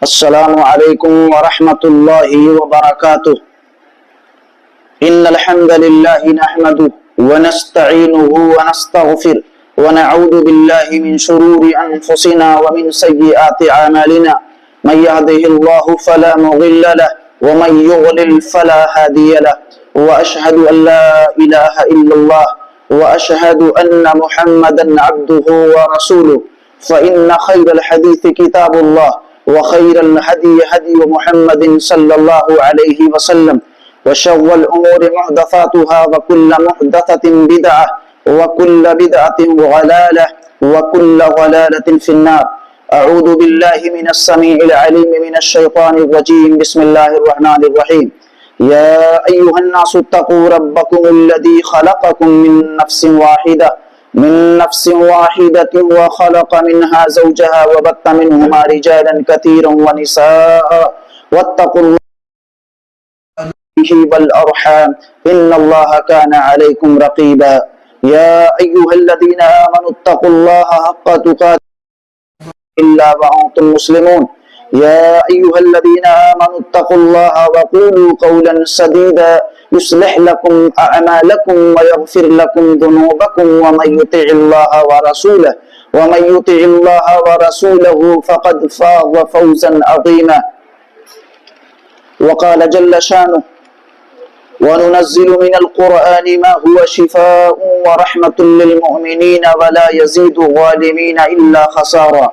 السلام علیکم ورحمۃ اللہ وبرکاتہ ان الحمد للہ نحمده ونستعینه ونستغفره ونعوذ باللہ من شرور انفسنا ومن سیئات اعمالنا من يهده الله فلا مضل له ومن يضلل فلا هادي له واشهد ان لا اله الا الله واشهد ان محمدا عبده ورسوله فان خير الحديث كتاب الله وخير الهدي هدي محمد صلى الله عليه وسلم وشر الأمور محدثاتها وكل محدثة بدعة وكل بدعة ضلالة وكل ضلالة في النار. أعوذ بالله من السميع العليم من الشيطان الرجيم. بسم الله الرحمن الرحيم. يا أيها الناس اتقوا ربكم الذي خلقكم من نفس واحدة وخلق منها زوجها وبث منهما رجالا كثيرا ونساء واتقوا الله والأرحام إن الله كان عليكم رقيبا. يا أيها الذين آمنوا اتقوا الله حق تقاته إلا وأنتم مسلمون. يا أيها الذين آمنوا اتقوا الله وقولوا قولا سديدا يصلح لكم أعمالكم ويغفر لكم ذنوبكم ومن يطع الله ورسوله فقد فاز فوزا عظيما. وقال جل شانه وننزل من القرآن ما هو شفاء ورحمة للمؤمنين ولا يزيد الظالمين إلا خسارا.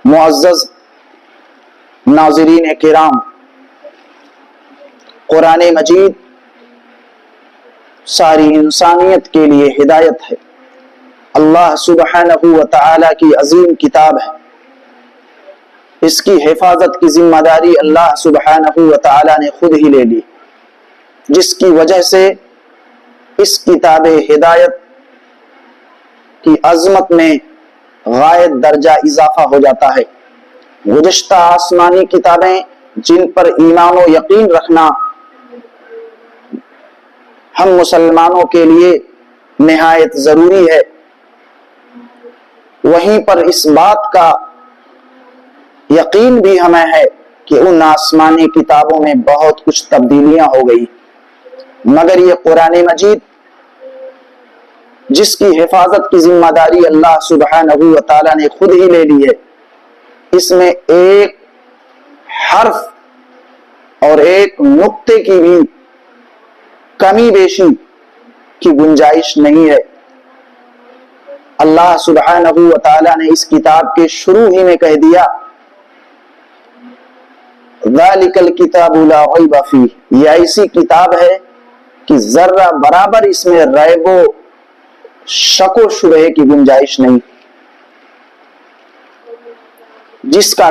معزز ناظرین کرام، قرآن مجید ساری انسانیت کے لیے ہدایت ہے. اللہ سبحانہ و تعالی کی عظیم کتاب ہے. اس کی حفاظت کی ذمہ داری اللہ سبحانہ و تعالی نے خود ہی لے لی، جس کی وجہ سے اس کتاب ہدایت کی عظمت میں غائب درجہ اضافہ ہو جاتا ہے. گزشتہ آسمانی کتابیں جن پر ایمان و یقین رکھنا ہم مسلمانوں کے لیے نہایت ضروری ہے، وہیں پر اس بات کا یقین بھی ہمیں ہے کہ ان آسمانی کتابوں میں بہت کچھ تبدیلیاں ہو گئی، مگر یہ قرآن مجید جس کی حفاظت کی ذمہ داری اللہ سبحانہ و تعالی نے خود ہی لے لی ہے، اس میں ایک حرف اور ایک نقطے کی بھی کمی بیشی کی گنجائش نہیں ہے. اللہ سبحانہ و تعالی نے اس کتاب کے شروع ہی میں کہہ دیا ذالک الکتاب لا ریب فیہ، یہ ایسی کتاب ہے کہ ذرہ برابر اس میں ریب و شک و شبہ کی گنجائش نہیں. جس کا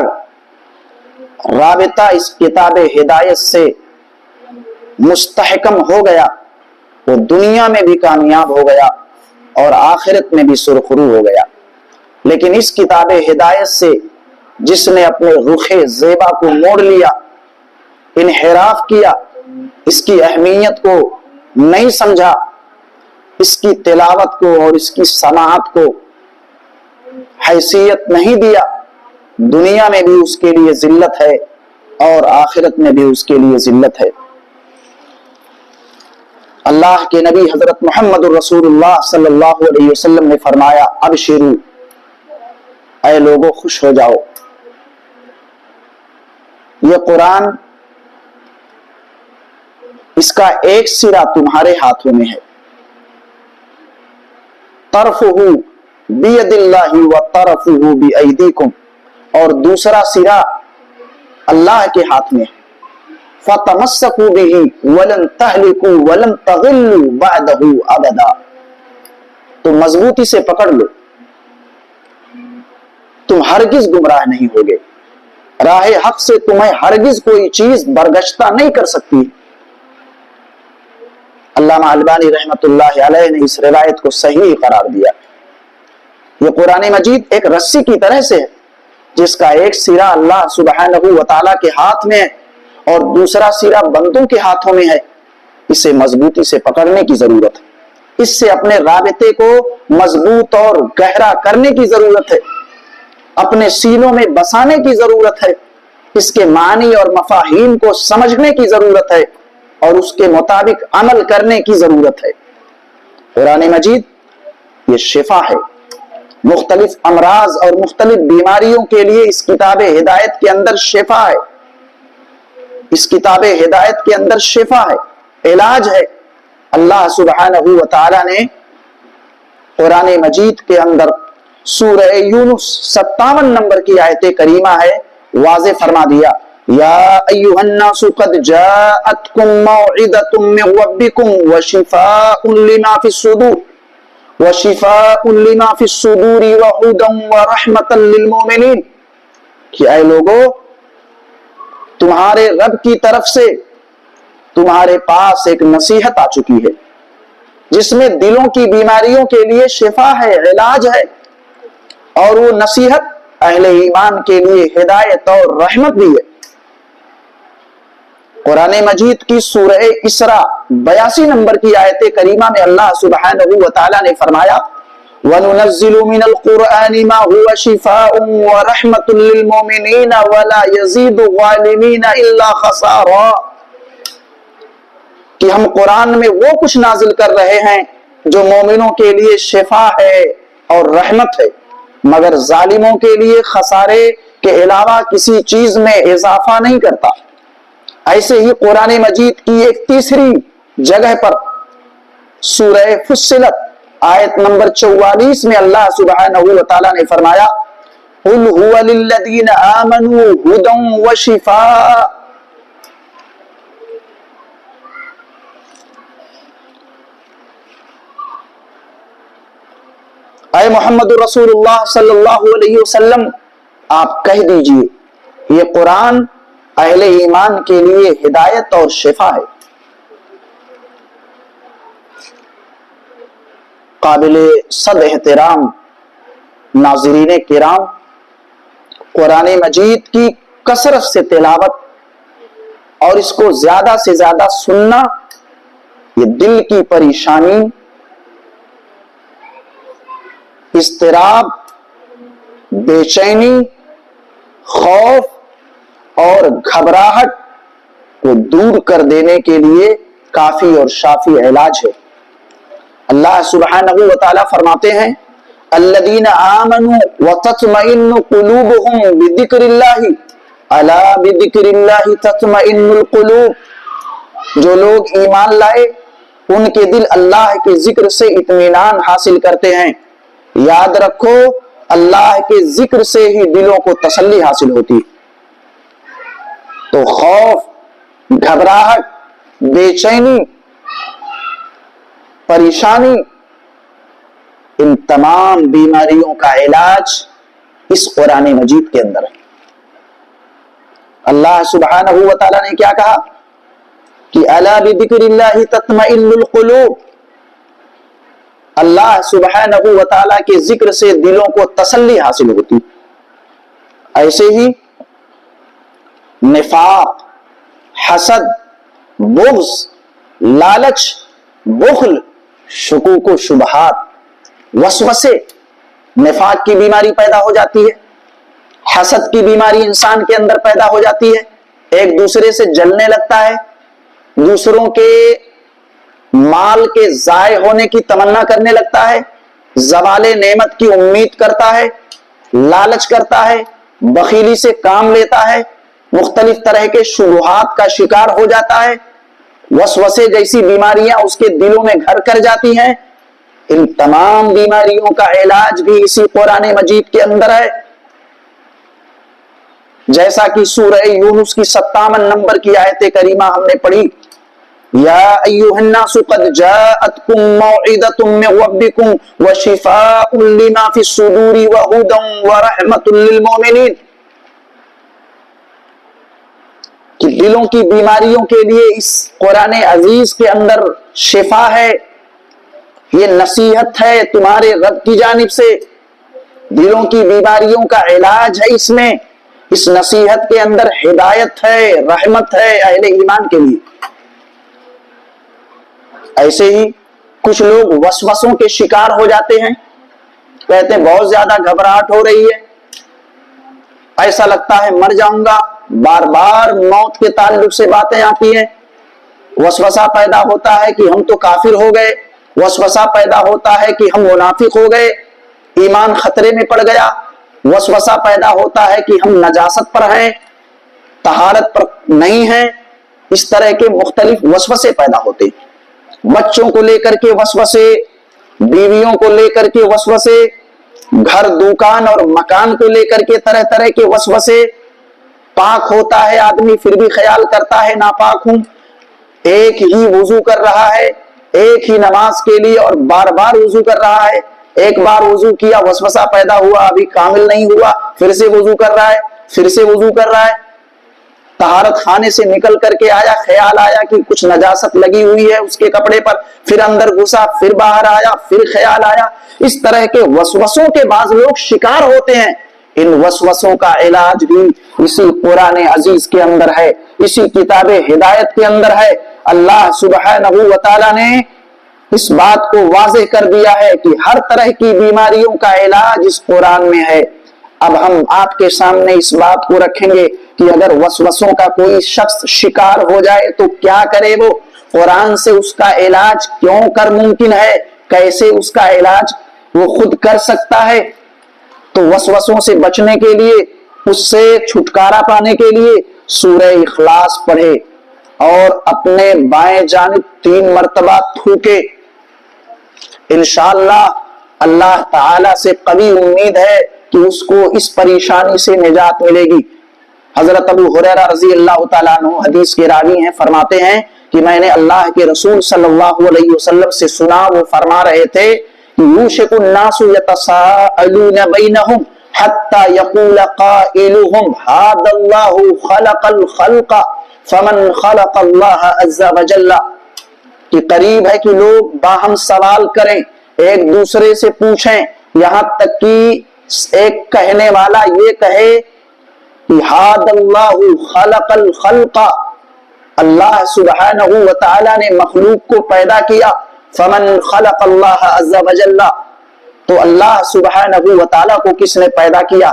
رابطہ اس کتاب ہدایت سے مستحکم ہو گیا وہ دنیا میں بھی کامیاب ہو گیا اور آخرت میں بھی سرخرو ہو گیا. لیکن اس کتاب ہدایت سے جس نے اپنے رخ زیبا کو موڑ لیا، انحراف کیا، اس کی اہمیت کو نہیں سمجھا، اس کی تلاوت کو اور اس کی سماعت کو حیثیت نہیں دیا، دنیا میں بھی اس کے لیے ذلت ہے اور آخرت میں بھی اس کے لیے ذلت ہے. اللہ کے نبی حضرت محمد رسول اللہ صلی اللہ علیہ وسلم نے فرمایا ابشروا، اے لوگوں خوش ہو جاؤ. یہ قرآن اس کا ایک سرا تمہارے ہاتھوں میں ہے، طرفہ بید اللہ و طرفہ بایدیکم، اور دوسرا سرا اللہ کے ہاتھ میں ہے. فتمسکوا بہ ولن تہلکوا ولن تضلوا بعدہ ابدا، تو مضبوطی سے پکڑ لو، تم ہرگز گمراہ نہیں ہوگے، راہ حق سے تمہیں ہرگز کوئی چیز برگشتہ نہیں کر سکتی. علامہ البانی رحمت اللہ علیہ نے اس روایت کو صحیح قرار دیا. یہ قرآن مجید ایک رسی کی طرح سے ہے جس کا ایک سرا اللہ سبحانہ و تعالی کے ہاتھ میں ہے اور دوسرا سرا بندوں کے ہاتھوں میں ہے. اسے مضبوطی سے پکڑنے کی ضرورت ہے، اس سے اپنے رابطے کو مضبوط اور گہرا کرنے کی ضرورت ہے. اپنے سینوں میں بسانے کی ضرورت ہے، اس کے معنی اور مفاہیم کو سمجھنے کی ضرورت ہے اور اس کے مطابق عمل کرنے کی ضرورت ہے۔ قرآن مجید یہ شفا ہے، مختلف امراض اور مختلف بیماریوں کے لیے اس کتاب ہدایت کے اندر شفا ہے، اس کتاب ہدایت کے اندر شفا ہے، علاج ہے۔ اللہ سبحانہ و تعالی نے قرآن مجید کے اندر سورہ یونس 57 نمبر کی آیت کریمہ ہے، واضح فرما دیا، یا ایھا الناس قد جاءتکم موعظۃ من ربکم وشفاء لما فی الصدور وشفاء لما فی الصدور وہدی ورحمۃ للمؤمنین، کہ اے لوگو تمہارے رب کی طرف سے تمہارے پاس ایک نصیحت آ چکی ہے جس میں دلوں کی بیماریوں کے لیے شفا ہے، علاج ہے، اور وہ نصیحت اہل ایمان کے لیے ہدایت اور رحمت بھی ہے۔ قرآن مجید کی سورہ اسراء 82 نمبر کی آیت کریمہ میں اللہ سبحانہ و تعالی نے فرمایا، وَنُنَزِّلُ مِنَ الْقُرْآنِ مَا هُوَ شِفَاءٌ وَرَحْمَةٌ لِّلْمُؤْمِنِينَ وَلَا يَزِيدُ الظَّالِمِينَ إِلَّا خَسَارًا، کہ ہم قرآن میں وہ کچھ نازل کر رہے ہیں جو مومنوں کے لیے شفا ہے اور رحمت ہے، مگر ظالموں کے لیے خسارے کے علاوہ کسی چیز میں اضافہ نہیں کرتا۔ ایسے ہی قرآن مجید کی ایک تیسری جگہ پر سورہ فصلت آیت نمبر 44 میں اللہ سبحانہ و تعالی نے فرمایا، قُلْ هُوَ لِلَّذِينَ آمَنُوا هُدًى وَشِفَاءٌ، اے محمد رسول اللہ صلی اللہ علیہ وسلم آپ کہہ دیجئے یہ قرآن اہل ایمان کے لیے ہدایت اور شفا ہے۔ قابل صد احترام ناظرین کرام، قرآن مجید کی کثرت سے تلاوت اور اس کو زیادہ سے زیادہ سننا یہ دل کی پریشانی، اضطراب، بے چینی، خوف اور گھبراہٹ کو دور کر دینے کے لیے کافی اور شافی علاج ہے۔ اللہ سبحانہ و تعالی فرماتے ہیں، الذین آمنوا وتطمئن قلوبهم بذکر اللہ الا بذکر اللہ تطمئن القلوب، جو لوگ ایمان لائے ان کے دل اللہ کے ذکر سے اطمینان حاصل کرتے ہیں۔ یاد رکھو اللہ کے ذکر سے ہی دلوں کو تسلی حاصل ہوتی ہے۔ تو خوف، گھبراہٹ، بے چینی، پریشانی، ان تمام بیماریوں کا علاج اس قرآن مجید کے اندر ہے۔ اللہ سبحانہ و تعالی نے کیا کہا کہ الا بذکر اللہ تطمئن القلوب، اللہ سبحانہ و تعالی کے ذکر سے دلوں کو تسلی حاصل ہوتی۔ ایسے ہی نفاق، حسد، بغض، لالچ، بخل، شکوک و شبہات، وسوسے، نفاق کی بیماری پیدا ہو جاتی ہے، حسد کی بیماری انسان کے اندر پیدا ہو جاتی ہے، ایک دوسرے سے جلنے لگتا ہے، دوسروں کے مال کے ضائع ہونے کی تمنا کرنے لگتا ہے، زوال نعمت کی امید کرتا ہے، لالچ کرتا ہے، بخیلی سے کام لیتا ہے، مختلف طرح کے شبہات کا شکار ہو جاتا ہے، وسوسے جیسی بیماریاں اس کے دلوں میں گھر کر جاتی ہیں۔ ان تمام بیماریوں کا علاج بھی اسی قرآن مجید کے اندر ہے، جیسا کہ سورہ یونس کی 57 نمبر کی آیت کریمہ ہم نے پڑھی، یا ایھا الناس قد جاءتکم موعظۃ من ربکم وشفاء لما فی الصدور وہدی ورحمۃ للمؤمنین، کہ دلوں کی بیماریوں کے لیے اس قرآن عزیز کے اندر شفا ہے، یہ نصیحت ہے تمہارے رب کی جانب سے، دلوں کی بیماریوں کا علاج ہے اس میں، اس نصیحت کے اندر ہدایت ہے، رحمت ہے اہل ایمان کے لیے۔ ایسے ہی کچھ لوگ وسوسوں کے شکار ہو جاتے ہیں، کہتے ہیں بہت زیادہ گھبراہٹ ہو رہی ہے، ایسا لگتا ہے مر جاؤں گا، بار بار موت کے تعلق سے باتیں آتی ہیں، وسوسہ پیدا ہوتا ہے کہ ہم تو کافر ہو گئے، وسوسہ پیدا ہوتا ہے کہ ہم منافق ہو گئے، ایمان خطرے میں پڑ گیا، وسوسہ پیدا ہوتا ہے کہ ہم نجاست پر ہیں، طہارت پر نہیں ہیں۔ اس طرح کے مختلف وسوسے پیدا ہوتے ہیں، بچوں کو لے کر کے وسوسے، بیویوں کو لے کر کے وسوسے، گھر دکان اور مکان کو لے کر کے طرح طرح کے وسوسے۔ پاک ہوتا ہے آدمی پھر بھی خیال کرتا ہے ناپاک ہوں، ایک ہی وضو کر رہا ہے ایک ہی نماز کے لیے اور بار بار وضو کر رہا ہے، ایک بار وضو کیا وسوسہ پیدا ہوا، ابھی کامل نہیں ہوا، پھر سے وضو کر رہا ہے، پھر سے وضو کر رہا ہے، طہارت خانے سے نکل کر کے آیا، خیال آیا کہ کچھ نجاست لگی ہوئی ہے اس کے کپڑے پر، پھر اندر گھسا، پھر باہر آیا، پھر خیال آیا۔ اس طرح کے وسوسوں کے بعض لوگ شکار ہوتے ہیں۔ ان وسوسوں کا علاج بھی اسی قرآن عزیز کے اندر ہے، اسی کتاب ہدایت کے اندر ہے۔ اللہ سبحانہ و تعالی نے اس بات کو واضح کر دیا ہے کہ ہر طرح کی بیماریوں کا علاج اس قرآن میں ہے۔ اب ہم آپ کے سامنے اس بات کو رکھیں گے کہ اگر وسوسوں کا کوئی شخص شکار ہو جائے تو کیا کرے وہ، قرآن سے اس کا علاج کیوں کر ممکن ہے، کیسے اس کا علاج وہ خود کر سکتا ہے۔ تو وسوسوں سے بچنے کے لیے، اس سے چھٹکارا پانے کے لیے سورہ اخلاص پڑھے اور اپنے بائیں جانب 3 مرتبہ تھوکے۔ انشاءاللہ اللہ تعالی سے قوی امید ہے کہ اس کو اس پریشانی سے نجات ملے گی۔ حضرت ابو ہریرہ رضی اللہ تعالیٰ عنہ حدیث کے راوی ہیں، فرماتے ہیں کہ میں نے اللہ کے رسول صلی اللہ علیہ وسلم سے سنا، وہ فرما رہے تھے یوشک الناس یتساءلون بینہم حتی یقول قائلہم ھذا اللہ خلق الخلق فمن خلق اللہ عز وجل، کہ قریب ہے کہ لوگ باہم سوال کریں، ایک دوسرے سے پوچھیں، یہاں تک کہ ایک کہنے والا یہ کہے کہ ھذا اللہ خلق الخلق، اللہ سبحانہ و تعالی نے مخلوق کو پیدا کیا، فمن خلق اللہ عز وجل، تو اللہ سبحانہ و تعالی کو کس نے پیدا کیا۔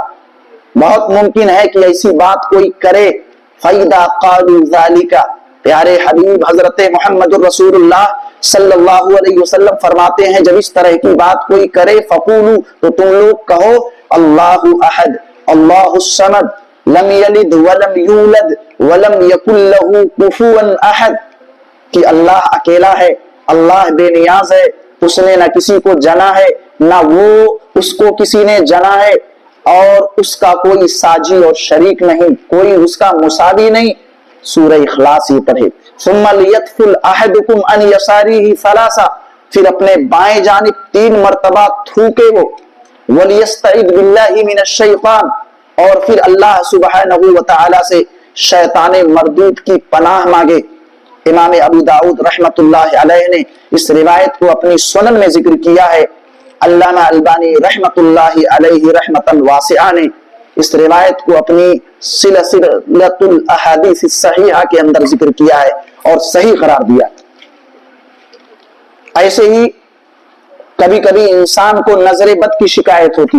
بہت ممکن ہے کہ ایسی بات کوئی کرے، فَإِذَا قَالُوا ذَلِكَ، پیارے حبیب حضرت محمد الرسول اللہ صلی اللہ علیہ وسلم فرماتے ہیں جب اس طرح کی بات کوئی کرے، فَقُولُوا، تو تم لوگ کہو اللہ احد اللہ الصمد لم یلد ولم یولد ولم یکن لہ کفوا احد، کہ اللہ اکیلا ہے، اللہ بے نیاز ہے، اس نے نہ کسی کو جنا ہے نہ وہ اس کو کسی نے جنا ہے، اور اس کا کوئی ساجی اور شریک نہیں، کوئی اس کا مساوی نہیں۔ سورہ اخلاص یہ پڑھے۔ ثم لیتفل احدکم ان یساریہ ثلاثا، پھر اپنے بائیں جانب 3 مرتبہ تھوکے وہ، ولیستعذ باللہ من الشیطان، اور پھر اللہ سبحانہ و تعالی سے شیطان مردود کی پناہ مانگے۔ امام ابو داؤد رحمت اللہ علیہ نے اس روایت کو اپنی سنن میں ذکر کیا ہے، علامہ البانی رحمت اللہ علیہ رحمتا واسعہ نے اس روایت کو اپنی سلسلۃ الاحادیث الصحیحہ کے اندر ذکر کیا ہے اور صحیح قرار دیا۔ ایسے ہی کبھی کبھی انسان کو نظر بد کی شکایت ہوتی،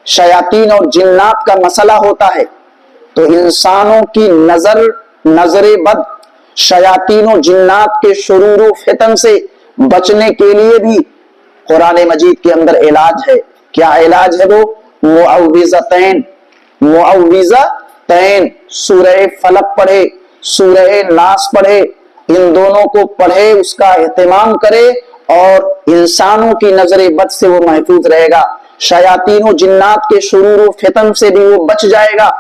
شیاطین اور جنات کا مسئلہ ہوتا ہے، تو انسانوں کی نظر بد، شیاطین و جنات کے شرور و فتن سے بچنے کے لیے بھی قرآن مجید کے اندر علاج ہے۔ کیا علاج ہے وہ؟ معوذتین، سورہ فلق پڑھے، سورہ ناس پڑھے، ان دونوں کو پڑھے، اس کا اہتمام کرے اور انسانوں کی نظر بد سے وہ محفوظ رہے گا، شیاطین و جنات کے شرور و فتن سے بھی وہ بچ جائے گا۔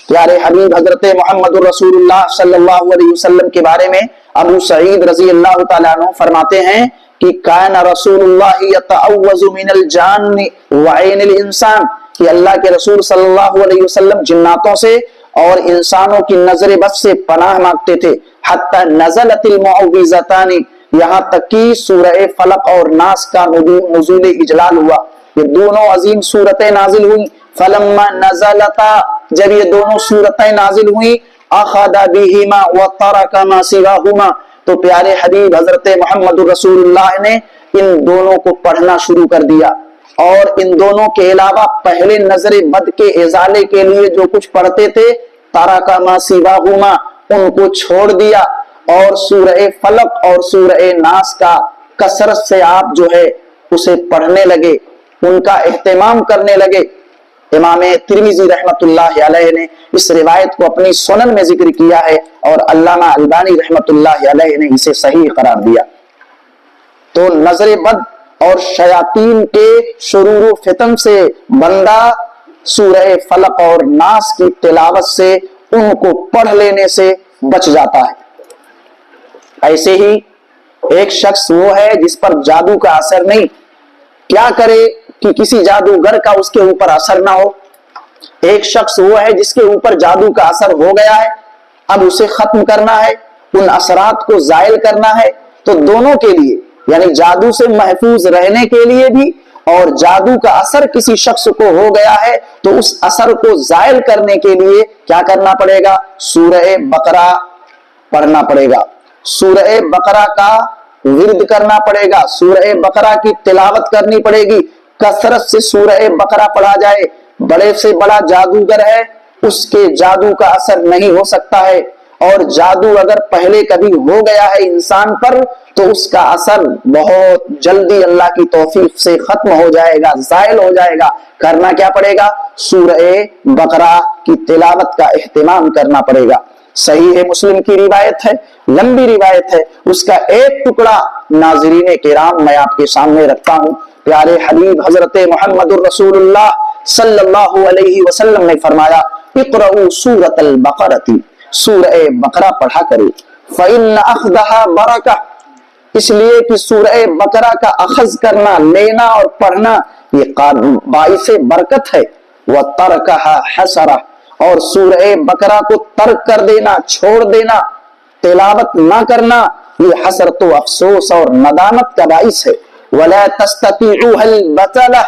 پیارے حبیب حضرت محمد الرسول اللہ صلی اللہ علیہ وسلم کے بارے میں ابو سعید رضی اللہ تعالیٰ عنہ فرماتے ہیں کہ کان رسول اللہ یتعوذ من الجان وعین الانسان، کہ اللہ کے رسول صلی اللہ علیہ وسلم جناتوں سے اور انسانوں کی نظر بد سے پناہ مانگتے تھے، حتی نزلت المعوذتان، یہاں تک کہ سورہ فلق اور ناس کا نزول اجلال ہوا، یہ دونوں عظیم صورتیں نازل ہوئی۔ فلما نزلتا، جب یہ دونوں صورتیں نازل ہوئی، اخذ بہما وترک ما سواہما، تو پیارے حبیب حضرت محمد رسول اللہ نے ان دونوں کو پڑھنا شروع کر دیا، اور ان دونوں کے علاوہ پہلے نظر بد کے ازالے کے لیے جو کچھ پڑھتے تھے تارکا ما سواہما ان کو چھوڑ دیا، اور سورہ فلق اور سورہ ناس کا کثرت سے آپ جو ہے اسے پڑھنے لگے، ان کا اہتمام کرنے لگے۔ امام ترمذی رحمت اللہ علیہ نے اس روایت کو اپنی سنن میں ذکر کیا ہے اور علامہ البانی رحمت اللہ علیہ نے اسے صحیح قرار دیا۔ تو نظر بد اور شیاطین کے شرور و فتن سے بندہ سورہ فلق اور ناس کی تلاوت سے ان کو پڑھ لینے سے بچ جاتا ہے۔ ایسے ہی ایک شخص وہ ہے جس پر جادو کا اثر نہیں، کیا کرے کہ کسی جادوگر کا اس کے اوپر اثر نہ ہو۔ ایک شخص وہ ہے جس کے اوپر جادو کا اثر ہو گیا ہے، اب اسے ختم کرنا ہے، ان اثرات کو زائل کرنا ہے۔ تو دونوں کے لیے یعنی جادو سے محفوظ رہنے کے لیے بھی اور جادو کا اثر کسی شخص کو ہو گیا ہے تو اس اثر کو زائل کرنے کے لیے کیا کرنا پڑے گا؟ سورہ بقرہ پڑھنا پڑے گا، سورہ بقرہ کا ورد کرنا پڑے گا، سورہ بقرہ کی تلاوت کرنی پڑے گی، کثرت سے سورہ بقرہ پڑھا جائے۔ بڑے سے بڑا جادوگر ہے اس کے جادو کا اثر نہیں ہو سکتا ہے، اور جادو اگر پہلے کبھی ہو گیا ہے انسان پر تو اس کا اثر بہت جلدی اللہ کی توفیق سے ختم ہو جائے گا، زائل ہو جائے گا۔ کرنا کیا پڑے گا؟ سورہ بقرہ کی تلاوت کا اہتمام کرنا پڑے گا۔ صحیح مسلم کی روایت ہے، لمبی روایت ہے، اس کا ایک ٹکڑا ناظرین کرام میں آپ کے سامنے رکھتا ہوں۔ پیارے حبیب حضرت محمد الرسول اللہ صلی اللہ علیہ وسلم نے فرمایا اقرؤوا سورۃ البقرۃ، سورہ بقرہ پڑھا کرو، فإن أخذها برکہ، اس لیے کہ سورہ بقرہ کا اخذ کرنا، لینا اور پڑھنا یہ باعث برکت ہے، وترکها حسرہ، اور سورہ بقرہ کو ترک کر دینا، چھوڑ دینا، تلاوت نہ کرنا یہ حسرت و افسوس اور ندامت کا باعث ہے۔ ولا تستطيعوها البتلہ،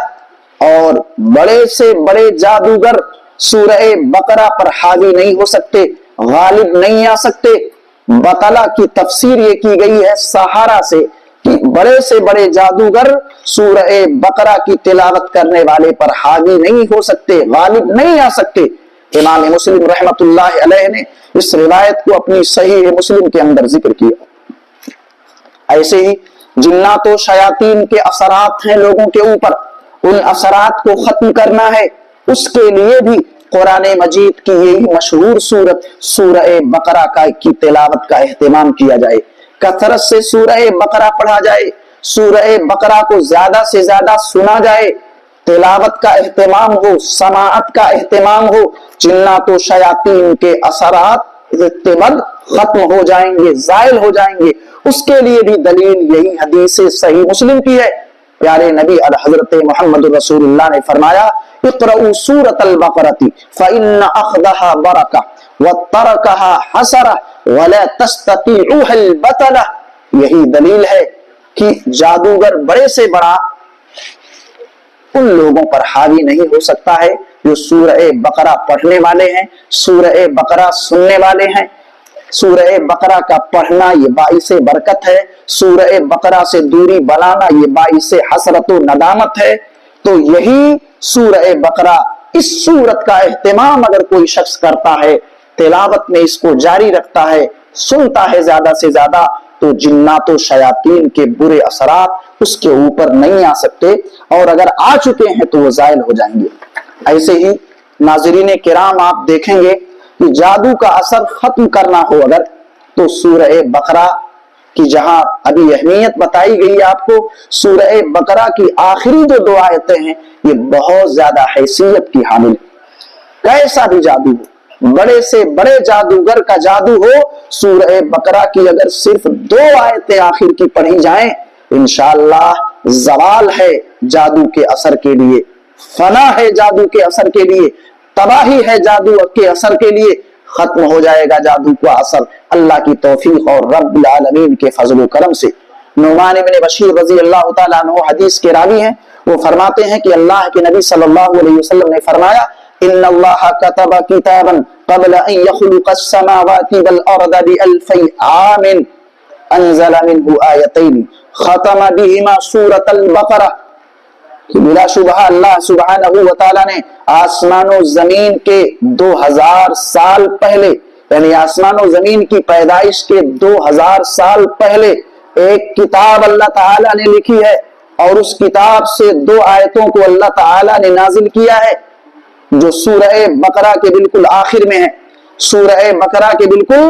اور بڑے سے بڑے جادوگر سورہ بقرہ پر حاوی نہیں ہو سکتے، غالب نہیں آ سکتے۔ بطلہ کی تفسیر یہ کی گئی ہے سہارا سے کہ بڑے سے بڑے جادوگر سورہ بقرہ کی تلاوت کرنے والے پر حاوی نہیں ہو سکتے، غالب نہیں آ سکتے۔ امام مسلم رحمت اللہ علیہ نے اس روایت کو اپنی صحیح مسلم کے اندر ذکر کیا۔ ایسے ہی جنات و شیاطین کے اثرات ہیں لوگوں کے اوپر، ان اثرات کو ختم کرنا ہے، اس کے لیے بھی قرآن مجید کی یہی مشہور سورت سورہ بقرہ کی تلاوت کا اہتمام کیا جائے، کثرت سے سورہ بقرہ پڑھا جائے، سورہ بقرہ کو زیادہ سے زیادہ سنا جائے، تلاوت کا اہتمام ہو، سماعت کا اہتمام ہو، جنات و شیاطین کے اثرات ختم ہو جائیں گے، زائل ہو جائیں گے۔ اس کے لیے بھی دلیل یہی حدیث صحیح مسلم کی ہے۔ پیارے نبی حضرت محمد رسول اللہ نے فرمایا اقرؤوا سورۃ البقرۃ فإن أخذها برکہ وترکها حسرہ ولا تستطيعوها البتلہ۔ یہی دلیل ہے کہ جادوگر بڑے سے بڑا ان لوگوں پر حاوی نہیں ہو سکتا ہے جو سورہ بقرہ پڑھنے والے ہیں، سورہ بقرہ سننے والے ہیں۔ سورہ بقرہ کا پڑھنا یہ باعث برکت ہے، سورہ بقرہ سے دوری بنانا یہ باعث حسرت و ندامت ہے۔ تو یہی سورہ بقرہ، اس سورت کا اہتمام اگر کوئی شخص کرتا ہے، تلاوت میں اس کو جاری رکھتا ہے، سنتا ہے زیادہ سے زیادہ، تو جنات و شیاطین کے برے اثرات اس کے اوپر نہیں آ سکتے، اور اگر آ چکے ہیں تو وہ زائل ہو جائیں گے۔ ایسے ہی ناظرین کرام آپ دیکھیں گے کہ جادو کا اثر ختم کرنا ہو اگر تو سورہ بقرہ کی جہاں ابھی اہمیت بتائی گئی ہے آپ کو، سورہ بقرہ کی آخری جو دو آیتیں ہیں یہ بہت زیادہ حیثیت کی حامل، کیسا بھی جادو ہو، بڑے سے بڑے جادوگر کا جادو ہو، سورہ بقرہ کی اگر صرف دو آیتیں آخر کی پڑھی جائیں انشاءاللہ زوال ہے جادو کے اثر کے لیے، فنا ہے جادو کے اثر کے لیے، تباہی ہے جادو کے اثر کے لیے، ختم ہو جائے گا جادو کا اثر اللہ کی توفیق اور رب العالمین کے فضل و کرم سے۔ نعمان بن بشیر رضی اللہ تعالیٰ عنہ حدیث کے راوی ہیں، وہ فرماتے ہیں کہ اللہ کے نبی صلی اللہ علیہ وسلم نے فرمایا ان اللہ کتب کتابا قبل ان يخلق السماوات والارض بألف عام انزل منه آیتین ختم بهما سورة البقرہ کہ بلا شبہ اللہ سبحانہ و تعالیٰ نے آسمان و زمین کے 2000 سال پہلے، یعنی آسمان و زمین کی پیدائش کے 2000 سال پہلے ایک کتاب اللہ تعالیٰ نے لکھی ہے، اور اس کتاب سے 2 آیتوں کو اللہ تعالیٰ نے نازل کیا ہے جو سورہ بقرہ کے بالکل آخر میں ہے۔ سورہ بقرہ کے بالکل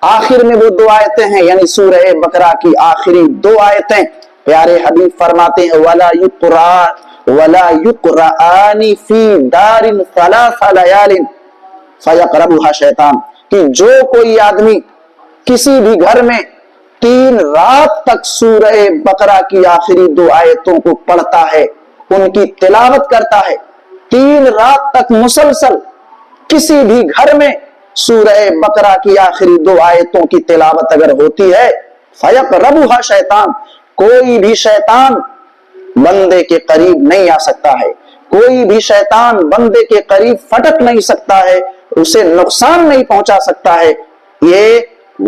آخر میں وہ 2 آیتیں ہیں، یعنی سورہ بقرہ کی آخری 2 آیتیں۔ پیارے حبیب فرماتے ہیں وَلَا يُقْرَآنِ فِي دَارٍ 3 لَيَالٍ فَيَقْرَبُهَا شیطان، کہ جو کوئی آدمی کسی بھی گھر میں 3 رات تک سورہ بقرہ کی آخری 2 آیتوں کو پڑھتا ہے، ان کی تلاوت کرتا ہے 3 رات تک مسلسل، کسی بھی گھر میں سورہ بقرہ کی آخری 2 آیتوں کی تلاوت اگر ہوتی ہے، فَيَقْرَبُهَا شیطان، کوئی بھی شیطان بندے کے قریب نہیں آ سکتا ہے، کوئی بھی شیطان بندے کے قریب پھٹک نہیں سکتا ہے، اسے نقصان نہیں پہنچا سکتا ہے۔ یہ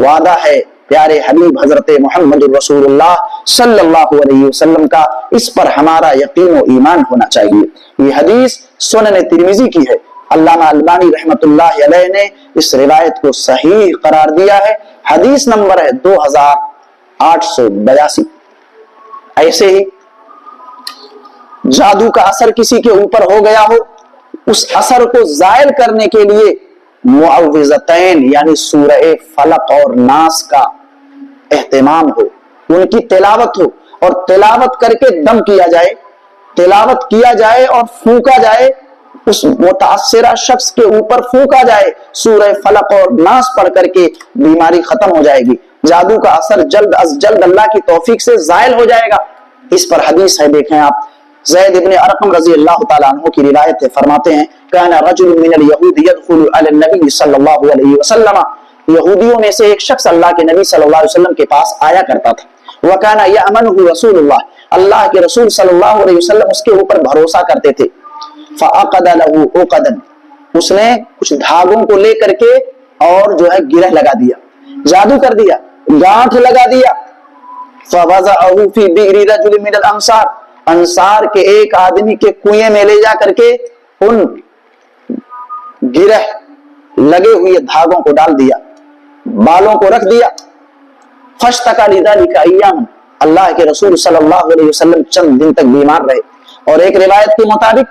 وعدہ ہے پیارے حبیب حضرت محمد رسول اللہ صلی اللہ علیہ وسلم کا، اس پر ہمارا یقین و ایمان ہونا چاہیے۔ یہ حدیث سنن ترمذی کی ہے، علامہ البانی رحمت اللہ علیہ نے اس روایت کو صحیح قرار دیا ہے، حدیث نمبر ہے 2882۔ ایسے ہی جادو کا اثر کسی کے اوپر ہو گیا ہو، اس اثر کو زائل کرنے کے لیے معوذتین یعنی سورہ فلق اور ناس کا اہتمام ہو، ان کی تلاوت ہو، اور تلاوت کر کے دم کیا جائے، تلاوت کیا جائے اور پھونکا جائے، اس متاثرہ شخص کے اوپر پھونکا جائے، سورہ فلق اور ناس پڑھ کر کے بیماری ختم ہو جائے گی، جادو کا اثر جلد از جلد اللہ کی توفیق سے زائل ہو جائے گا۔ اس پر حدیث ہے، دیکھیں آپ، زید ابن ارقم رضی اللہ تعالیٰ عنہ کی روایت ہے، فرماتے ہیں کان رجل من اليہود يدخل على النبي صلی اللہ علیہ وسلم، یہودیوں میں سے ایک شخص اللہ کے نبی صلی اللہ علیہ وسلم کے پاس آیا کرتا تھا، وکان یأمنہ رسول اللہ، اللہ کے رسول صلی اللہ علیہ وسلم اس کے اوپر بھروسہ کرتے تھے، فعقد له عقدا، اس نے کچھ دھاگوں کو لے کر کے اور جو ہے گرہ لگا دیا، جادو کر دیا، گانٹھ لگا دیا، فوضعه في بئر رجل من الانصار، انصار کے ایک آدمی کے کنویں میں لے جا کر کے ان گرہ لگے ہوئے دھاگوں کو ڈال دیا، بالوں کو رکھ دیا، فاشتکا لذلک ایام، اللہ کے رسول صلی اللہ علیہ وسلم چند دن تک بیمار رہے، اور ایک روایت کے مطابق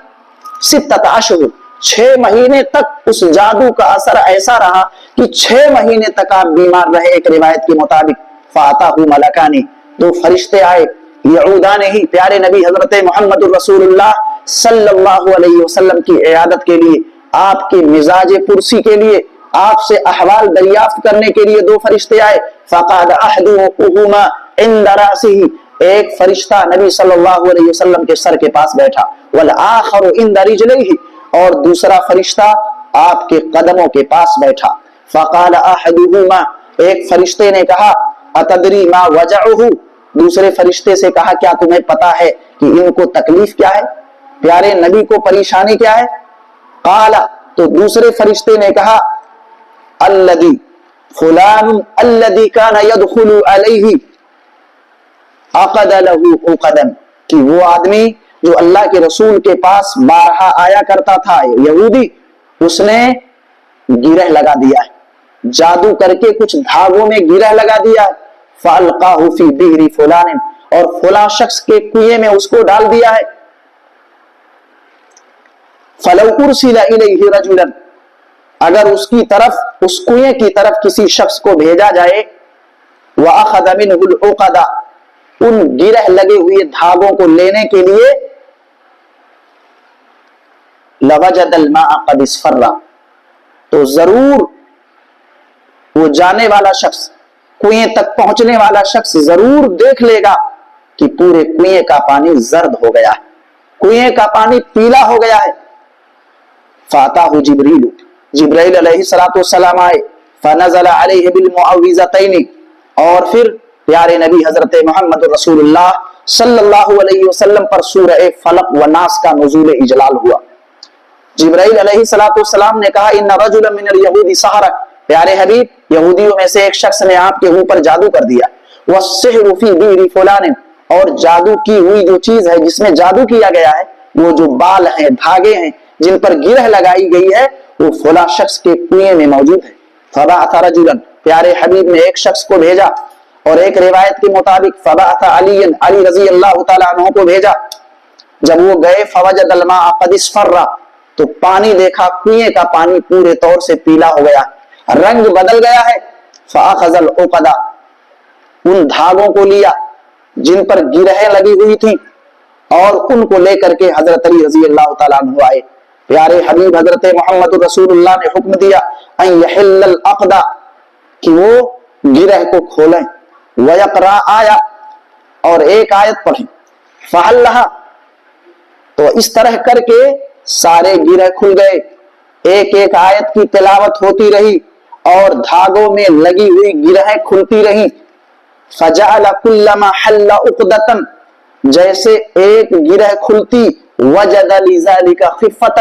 6 اشہر، 6 مہینے تک اس جادو کا اثر ایسا رہا کہ 6 مہینے تک آپ بیمار رہے۔ ایک روایت کے مطابق فاتاہ ملکانی، 2 فرشتے آئے، یعودان ہی، پیارے نبی حضرت محمد رسول اللہ صلی اللہ علیہ وسلم کی عیادت کے لیے، آپ کے مزاج پرسی کے لیے، آپ سے احوال دریافت کرنے کے لیے 2 فرشتے آئے، فقعد احدهما عند راسه، ایک فرشتہ نبی صلی اللہ علیہ وسلم کے سر کے پاس بیٹھا، والآخر عند رجلیہ، اور دوسرا فرشتہ آپ کے قدموں کے پاس بیٹھا، فقال احدهما، ایک فرشتے نے کہا اتدری ما وجعه، دوسرے فرشتے سے کہا کیا تمہیں پتا ہے کہ ان کو تکلیف کیا ہے، پیارے نبی کو پریشانی کیا ہے؟ قال، تو دوسرے فرشتے نے کہا الذی فلان الذی کان يدخل علیہ عقد له عقدا، کہ وہ آدمی جو اللہ کے رسول کے پاس بارہا آیا کرتا تھا، یہودی، اس نے گرہ لگا دیا ہے، جادو کر کے کچھ دھاگوں میں گرہ لگا دیا ہے، فَأَلْقَاهُ فِي بِئْرِ فُلَانٍ، اور فلاں شخص کے کنویں میں اس کو ڈال دیا ہے، فَلَوْ أُرْسِلَ إِلَيْهِ رَجُلًا، اگر اس کی طرف، اس کنویں کی طرف کسی شخص کو بھیجا جائے، وَأَخَذَ مِنْهُ الْعُقَدَ، ان گرہ لگے ہوئے دھاگوں کو لینے کے لیے، لَوَجَدَ الْمَاءَ قَدْ اصْفَرَّ، تو ضرور وہ جانے والا شخص، کنویں تک پہنچنے والا شخص ضرور دیکھ لے گا کہ پورے کنویں کا پانی زرد ہو گیا ہے، کنویں کا پانی پیلا ہو گیا ہے۔ فاتاہ جبریل، جبرائیل علیہ السلام آئے، فنزل علیہ بالمعوذتین، اور پھر پیارے نبی حضرت محمد رسول اللہ صلی اللہ علیہ وسلم پر سورہ فلق و ناس کا نزول اجلال ہوا۔ جبرائیل علیہ السلام نے کہا ان رجلا من الیہود سحرک، پیارے حبیب، یہودیوں میں سے ایک شخص نے آپ کے اوپر جادو کر دیا، والسحر فی بئر فلان، اور جادو کی ہوئی جو چیز ہے جس میں جادو کیا گیا ہے، وہ جو بال ہیں، دھاگے ہیں جن پر گرہ لگائی گئی ہے، وہ فلاں شخص کے کنویں میں موجود ہے۔ فبعث رجلا، پیارے حبیب نے ایک شخص کو بھیجا، اور ایک روایت کے مطابق فبعث علی، علی رضی اللہ تعالیٰ عنہ کو بھیجا۔ جب وہ گئے فوجد الماء قد اصفر، تو پانی دیکھا، کنویں کا پانی پورے طور سے پیلا ہو گیا، رنگ بدل گیا ہے۔ فاخذ العقد، ان دھاگوں کو لیا جن پر گرہیں لگی ہوئی تھیں، اور ان کو لے کر کے حضرت علی رضی اللہ تعالیٰ عنہ آئے۔ پیارے حبیب حضرت محمد رسول اللہ نے حکم دیا ان یحل العقد، کہ وہ گرہ کو کھولیں، ویقرأ آیا، اور ایک آیت پڑھیں، فحلھا، تو اس طرح کر کے سارے گرہ کھل گئے، ایک ایک آیت کی تلاوت ہوتی رہی اور دھاگوں میں لگی ہوئی گرہیں کھلتی رہیں۔ فجعل كلما حل عقدۃ، جیسے ایک گرہ کھلتی، وجد لذلك خفۃ،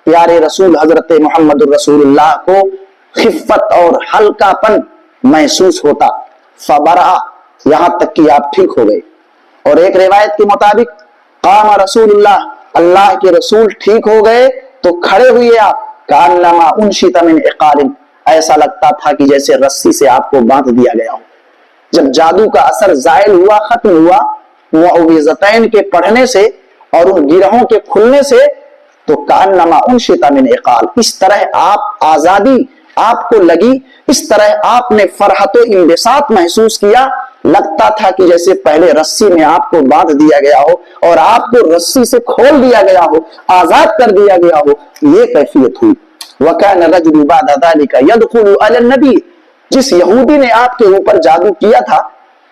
پیارے رسول حضرت محمد رسول اللہ کو خفت اور ہلکا پن محسوس ہوتا۔ فبرأ، یہاں تک کہ آپ ٹھیک ہو گئے۔ اور ایک روایت کے مطابق قام رسول اللہ، اللہ کے رسول ٹھیک ہو گئے تو کھڑے ہوئے آپ، کانما انشط من عقال، ایسا لگتا تھا کہ جیسے رسی سے آپ کو باندھ دیا گیا ہو۔ جب جادو کا اثر زائل ہوا، ختم ہوا، معوذتین کے پڑھنے سے اور ان گرہوں کے کھلنے سے، تو کانما انشط من عقال، اس طرح آپ آزادی آپ کو لگی، اس طرح آپ نے فرحت و انبساط محسوس کیا، لگتا تھا کہ جیسے پہلے رسی میں آپ کو باندھ دیا گیا ہو اور آپ کو رسی سے کھول دیا گیا ہو، آزاد کر دیا گیا ہو، یہ کیفیت ہوئی۔ وَكَانَ الرَّجُلُ بَعْدَ ذَلِكَ يَدْخُلُ عَلَى النَّبِيِّ، جس یہودی نے آپ کے اوپر جادو کیا تھا،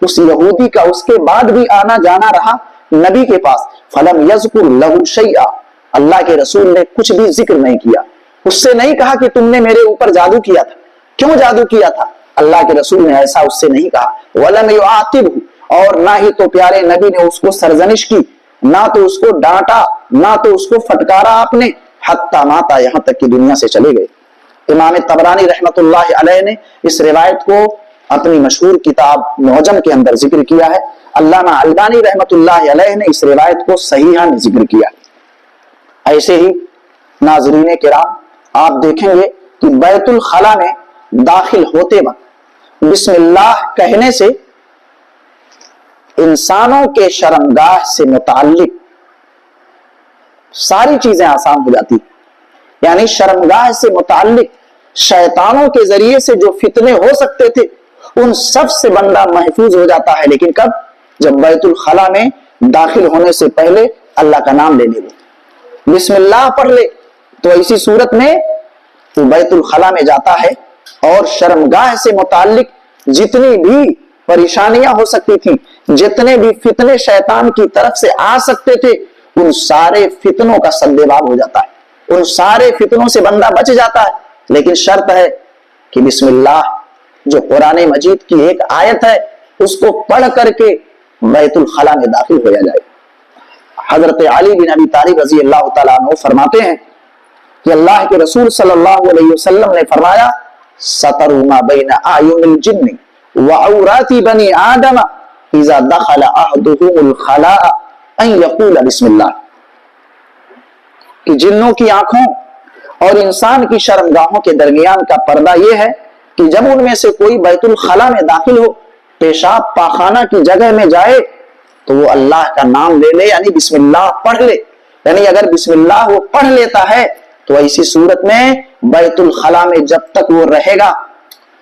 اس یہودی کا اس کے بعد بھی آنا جانا رہا نبی کے پاس۔ فَلَمْ يَذْكُرْ لَهُ شَيْئًا، اللہ کے رسول نے کچھ بھی ذکر نہیں کیا، اس سے نہیں کہا کہ تم نے میرے اوپر جادو کیا تھا، کیوں جادو کیا تھا، اللہ کے رسول نے ایسا اس سے نہیں کہا۔ وَلَمْ يُعَاتِبْهُ، اور نہ ہی تو پیارے نبی نے اس کو سرزنش کی، نہ تو اس کو ڈانٹا، نہ تو اس کو پھٹکارا آپ نے، حتی ماتا، یہاں تک کہ دنیا سے چلے گئے۔ امام طبرانی رحمت اللہ علیہ نے اس روایت کو اپنی مشہور کتاب معجم کے اندر ذکر کیا ہے۔ علامہ البانی رحمت اللہ علیہ نے اس روایت کو صحیحاً ذکر کیا۔ ایسے ہی ناظرین کرام، آپ دیکھیں گے کہ بیت الخلا میں داخل ہوتے وقت بسم اللہ کہنے سے انسانوں کے شرمگاہ سے متعلق ساری چیزیں آسان ہو جاتی، یعنی شرمگاہ سے متعلق شیطانوں کے ذریعے سے جو فتنے ہو سکتے تھے ان سب سے بندہ محفوظ ہو جاتا ہے، لیکن کب؟ جب بیت الخلا میں داخل ہونے سے پہلے اللہ کا نام لے لے، بسم اللہ پڑھ لے، تو ایسی صورت میں وہ بیت الخلا میں جاتا ہے اور شرمگاہ سے متعلق جتنی بھی پریشانیاں ہو سکتی تھیں، جتنے بھی فتنے شیطان کی طرف سے آ سکتے تھے، ان سارے فتنوں کا سدباب ہو جاتا ہے، ان سارے فتنوں سے بندہ بچ جاتا ہے۔ لیکن شرط ہے کہ بسم اللہ جو قرآن مجید کی ایک آیت ہے اس کو پڑھ کر کے بیت الخلا میں داخل ہو جائے۔ حضرت علی بن ابی طالب رضی اللہ تعالیٰ عنہ فرماتے ہیں کہ اللہ کے رسول صلی اللہ علیہ وسلم نے فرمایا سَتَرُ مَا بَيْنَ أَعْيُنِ الْجِنِّ وَعَوْرَاتِ بَنِي آدَمَ إِذَا دَخَلَ أَحَدُهُمُ الْخَلَاءَ أَن يَقُولَ بسم اللہ، کہ جنوں کی آنکھوں اور انسان کی شرمگاہوں کے درمیان کا پردہ یہ ہے کہ جب ان میں سے کوئی بیت الخلا میں داخل ہو، پیشاب پاخانہ کی جگہ میں جائے تو وہ اللہ کا نام لے لے، یعنی بسم اللہ پڑھ لے، یعنی اگر بسم اللہ وہ پڑھ لیتا ہے تو ایسی صورت میں بیت الخلا میں جب تک وہ رہے گا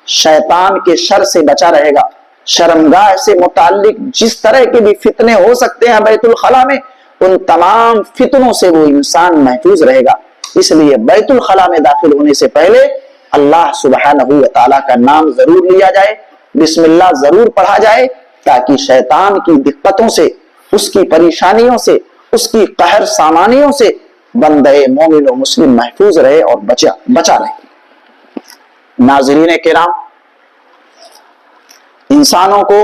شیطان کے شر سے بچا رہے گا، شرمگاہ سے متعلق جس طرح کے بھی فتنے ہو سکتے ہیں بیت الخلا میں، ان تمام فتنوں سے وہ انسان محفوظ رہے گا۔ اس لیے بیت الخلا میں داخل ہونے سے پہلے اللہ سبحانہ و تعالیٰ کا نام ضرور لیا جائے، بسم اللہ ضرور پڑھا جائے، تاکہ شیطان کی دقتوں سے، اس کی پریشانیوں سے، اس کی قہر سامانیوں سے بندہ مومن و مسلم محفوظ رہے اور بچا رہے۔ ناظرین کرام، انسانوں کو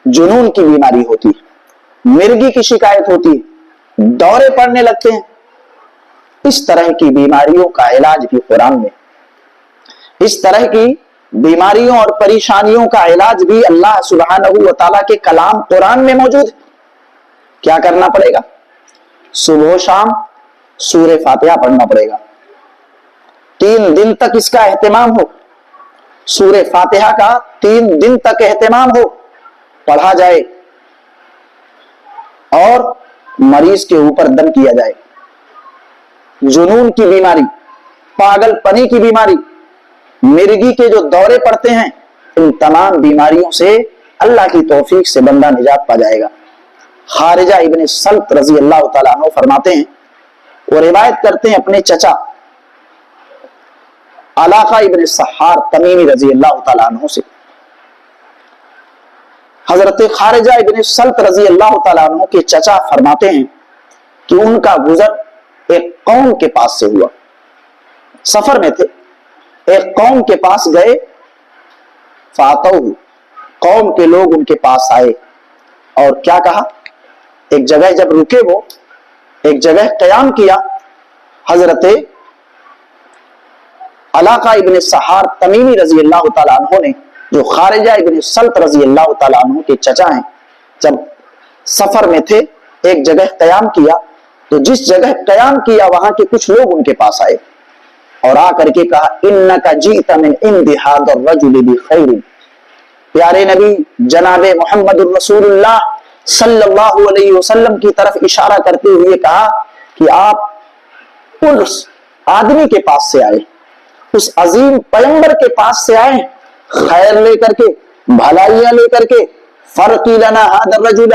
جنون کی بیماری ہوتی ہے، مرگی کی شکایت ہوتی ہے، دورے پڑنے لگتے ہیں، اس طرح کی بیماریوں کا علاج بھی قرآن میں، اس طرح کی بیماریوں اور پریشانیوں کا علاج بھی اللہ سبحانہ و تعالیٰ کے کلام قرآن میں موجود ہے۔ کیا کرنا پڑے گا؟ صبح و شام سورہ فاتحہ پڑھنا پڑے گا، 3 دن تک اس کا اہتمام ہو، سورہ فاتحہ کا 3 دن تک اہتمام ہو، پڑھا جائے اور مریض کے اوپر دم کیا جائے۔ جنون کی بیماری، پاگل پنی کی بیماری، مرگی کے جو دورے پڑتے ہیں، ان تمام بیماریوں سے اللہ کی توفیق سے بندہ نجات پا جائے گا۔ خارجہ ابن سلط رضی اللہ تعالیٰ عنہ فرماتے ہیں، وہ روایت کرتے ہیں اپنے چچا علاقہ ابن سحار تمیمی رضی اللہ تعالیٰ عنہ سے، حضرت خارجہ ابن سلط رضی اللہ تعالیٰ عنہ کے چچا فرماتے ہیں کہ ان کا گزر ایک قوم کے پاس سے ہوا، سفر میں تھے، ایک قوم کے پاس گئے، فاتوہ، قوم کے لوگ ان کے پاس آئے اور کیا کہا؟ ایک جگہ جب رکے، وہ ایک جگہ قیام کیا، حضرت علاقہ ابن سحار تمیمی رضی اللہ تعالیٰ عنہ نے، جو خارجہ ابن سلط رضی اللہ تعالیٰ عنہ کے چچا ہیں، جب سفر میں تھے ایک جگہ قیام کیا، تو جس جگہ قیام کیا وہاں کے کچھ لوگ ان کے پاس آئے اور آ کر کے کہا، انک جئت من عند ھذا الرجل بخیر، پیارے نبی جناب محمد الرسول اللہ صلی اللہ علیہ وسلم کی طرف اشارہ کرتے ہوئے کہا کہ آپ اس آدمی کے پاس سے آئے، اس عظیم پیغمبر کے پاس سے آئے، خیر لے کر کے، بھلائیاں لے کر کے، فرقی لنا ھذا الرجل،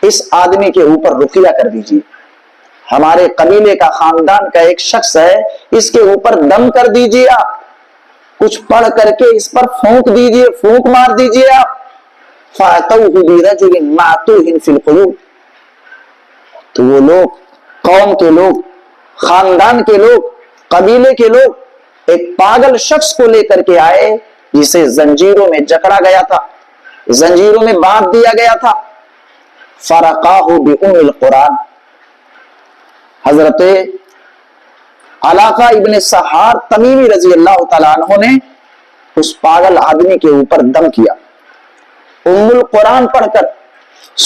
اس آدمی کے اوپر رقیہ کر دیجیے، ہمارے قبیلے کا خاندان کا ایک شخص ہے، اس کے اوپر دم کر دیجیے، آپ کچھ پڑھ کر کے اس پر پھونک دیجیے، پھونک مار دیجیے آپ۔ فَأَتَوْهُ بِرَجُلٍ مَعْتُوهٍ فِي الْقُلُوبِ، تو وہ لوگ، قوم کے لوگ، خاندان کے لوگ، قبیلے کے لوگ ایک پاگل شخص کو لے کر کے آئے جسے زنجیروں میں جکڑا گیا تھا، زنجیروں میں باندھ دیا گیا تھا۔ فَرَقَاهُ بِأُمِّ الْقُرْآنِ، حضرت علاقہ ابن سحار تمیمی رضی اللہ تعالیٰ عنہ نے اس پاگل آدمی کے اوپر دم کیا، ام القرآن پڑھ کر،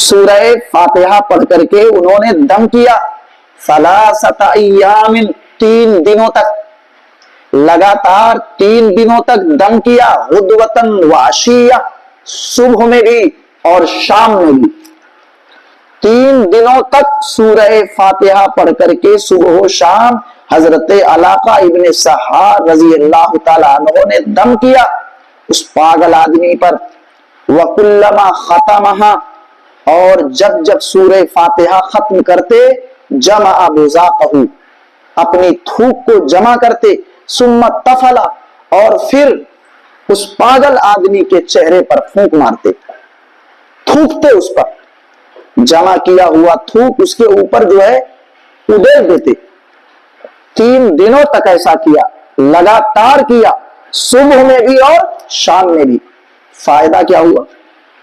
سورہ فاتحہ پڑھ کر کے انہوں نے دم کیا، 3 ایام، 3 دنوں تک، لگاتار 3 دنوں تک دم کیا، غدوۃ وعشیہ، صبح میں بھی اور شام میں بھی، 3 دنوں تک سورہ فاتحہ پڑھ کر کے صبح و شام حضرت علاقہ ابن سحار رضی اللہ تعالیٰ عنہ نے دم کیا اس پاگل آدمی پر۔ وَكُلَّمَا خَتَمَهَا، اور جب جب سورہ فاتحہ ختم کرتے، جَمَعَ بُزَاقَهُ، اپنی تھوک کو جمع کرتے، ثُمَّ تَفَلَ، اور پھر اس پاگل آدمی کے چہرے پر پھونک مارتے، تھوکتے اس پر، جمع کیا ہوا تھوک اس کے اوپر جو ہے ادھیڑ دیتے۔ 3 دنوں تک ایسا کیا، لگاتار کیا، صبح میں بھی اور شام میں بھی۔ فائدہ کیا ہوا؟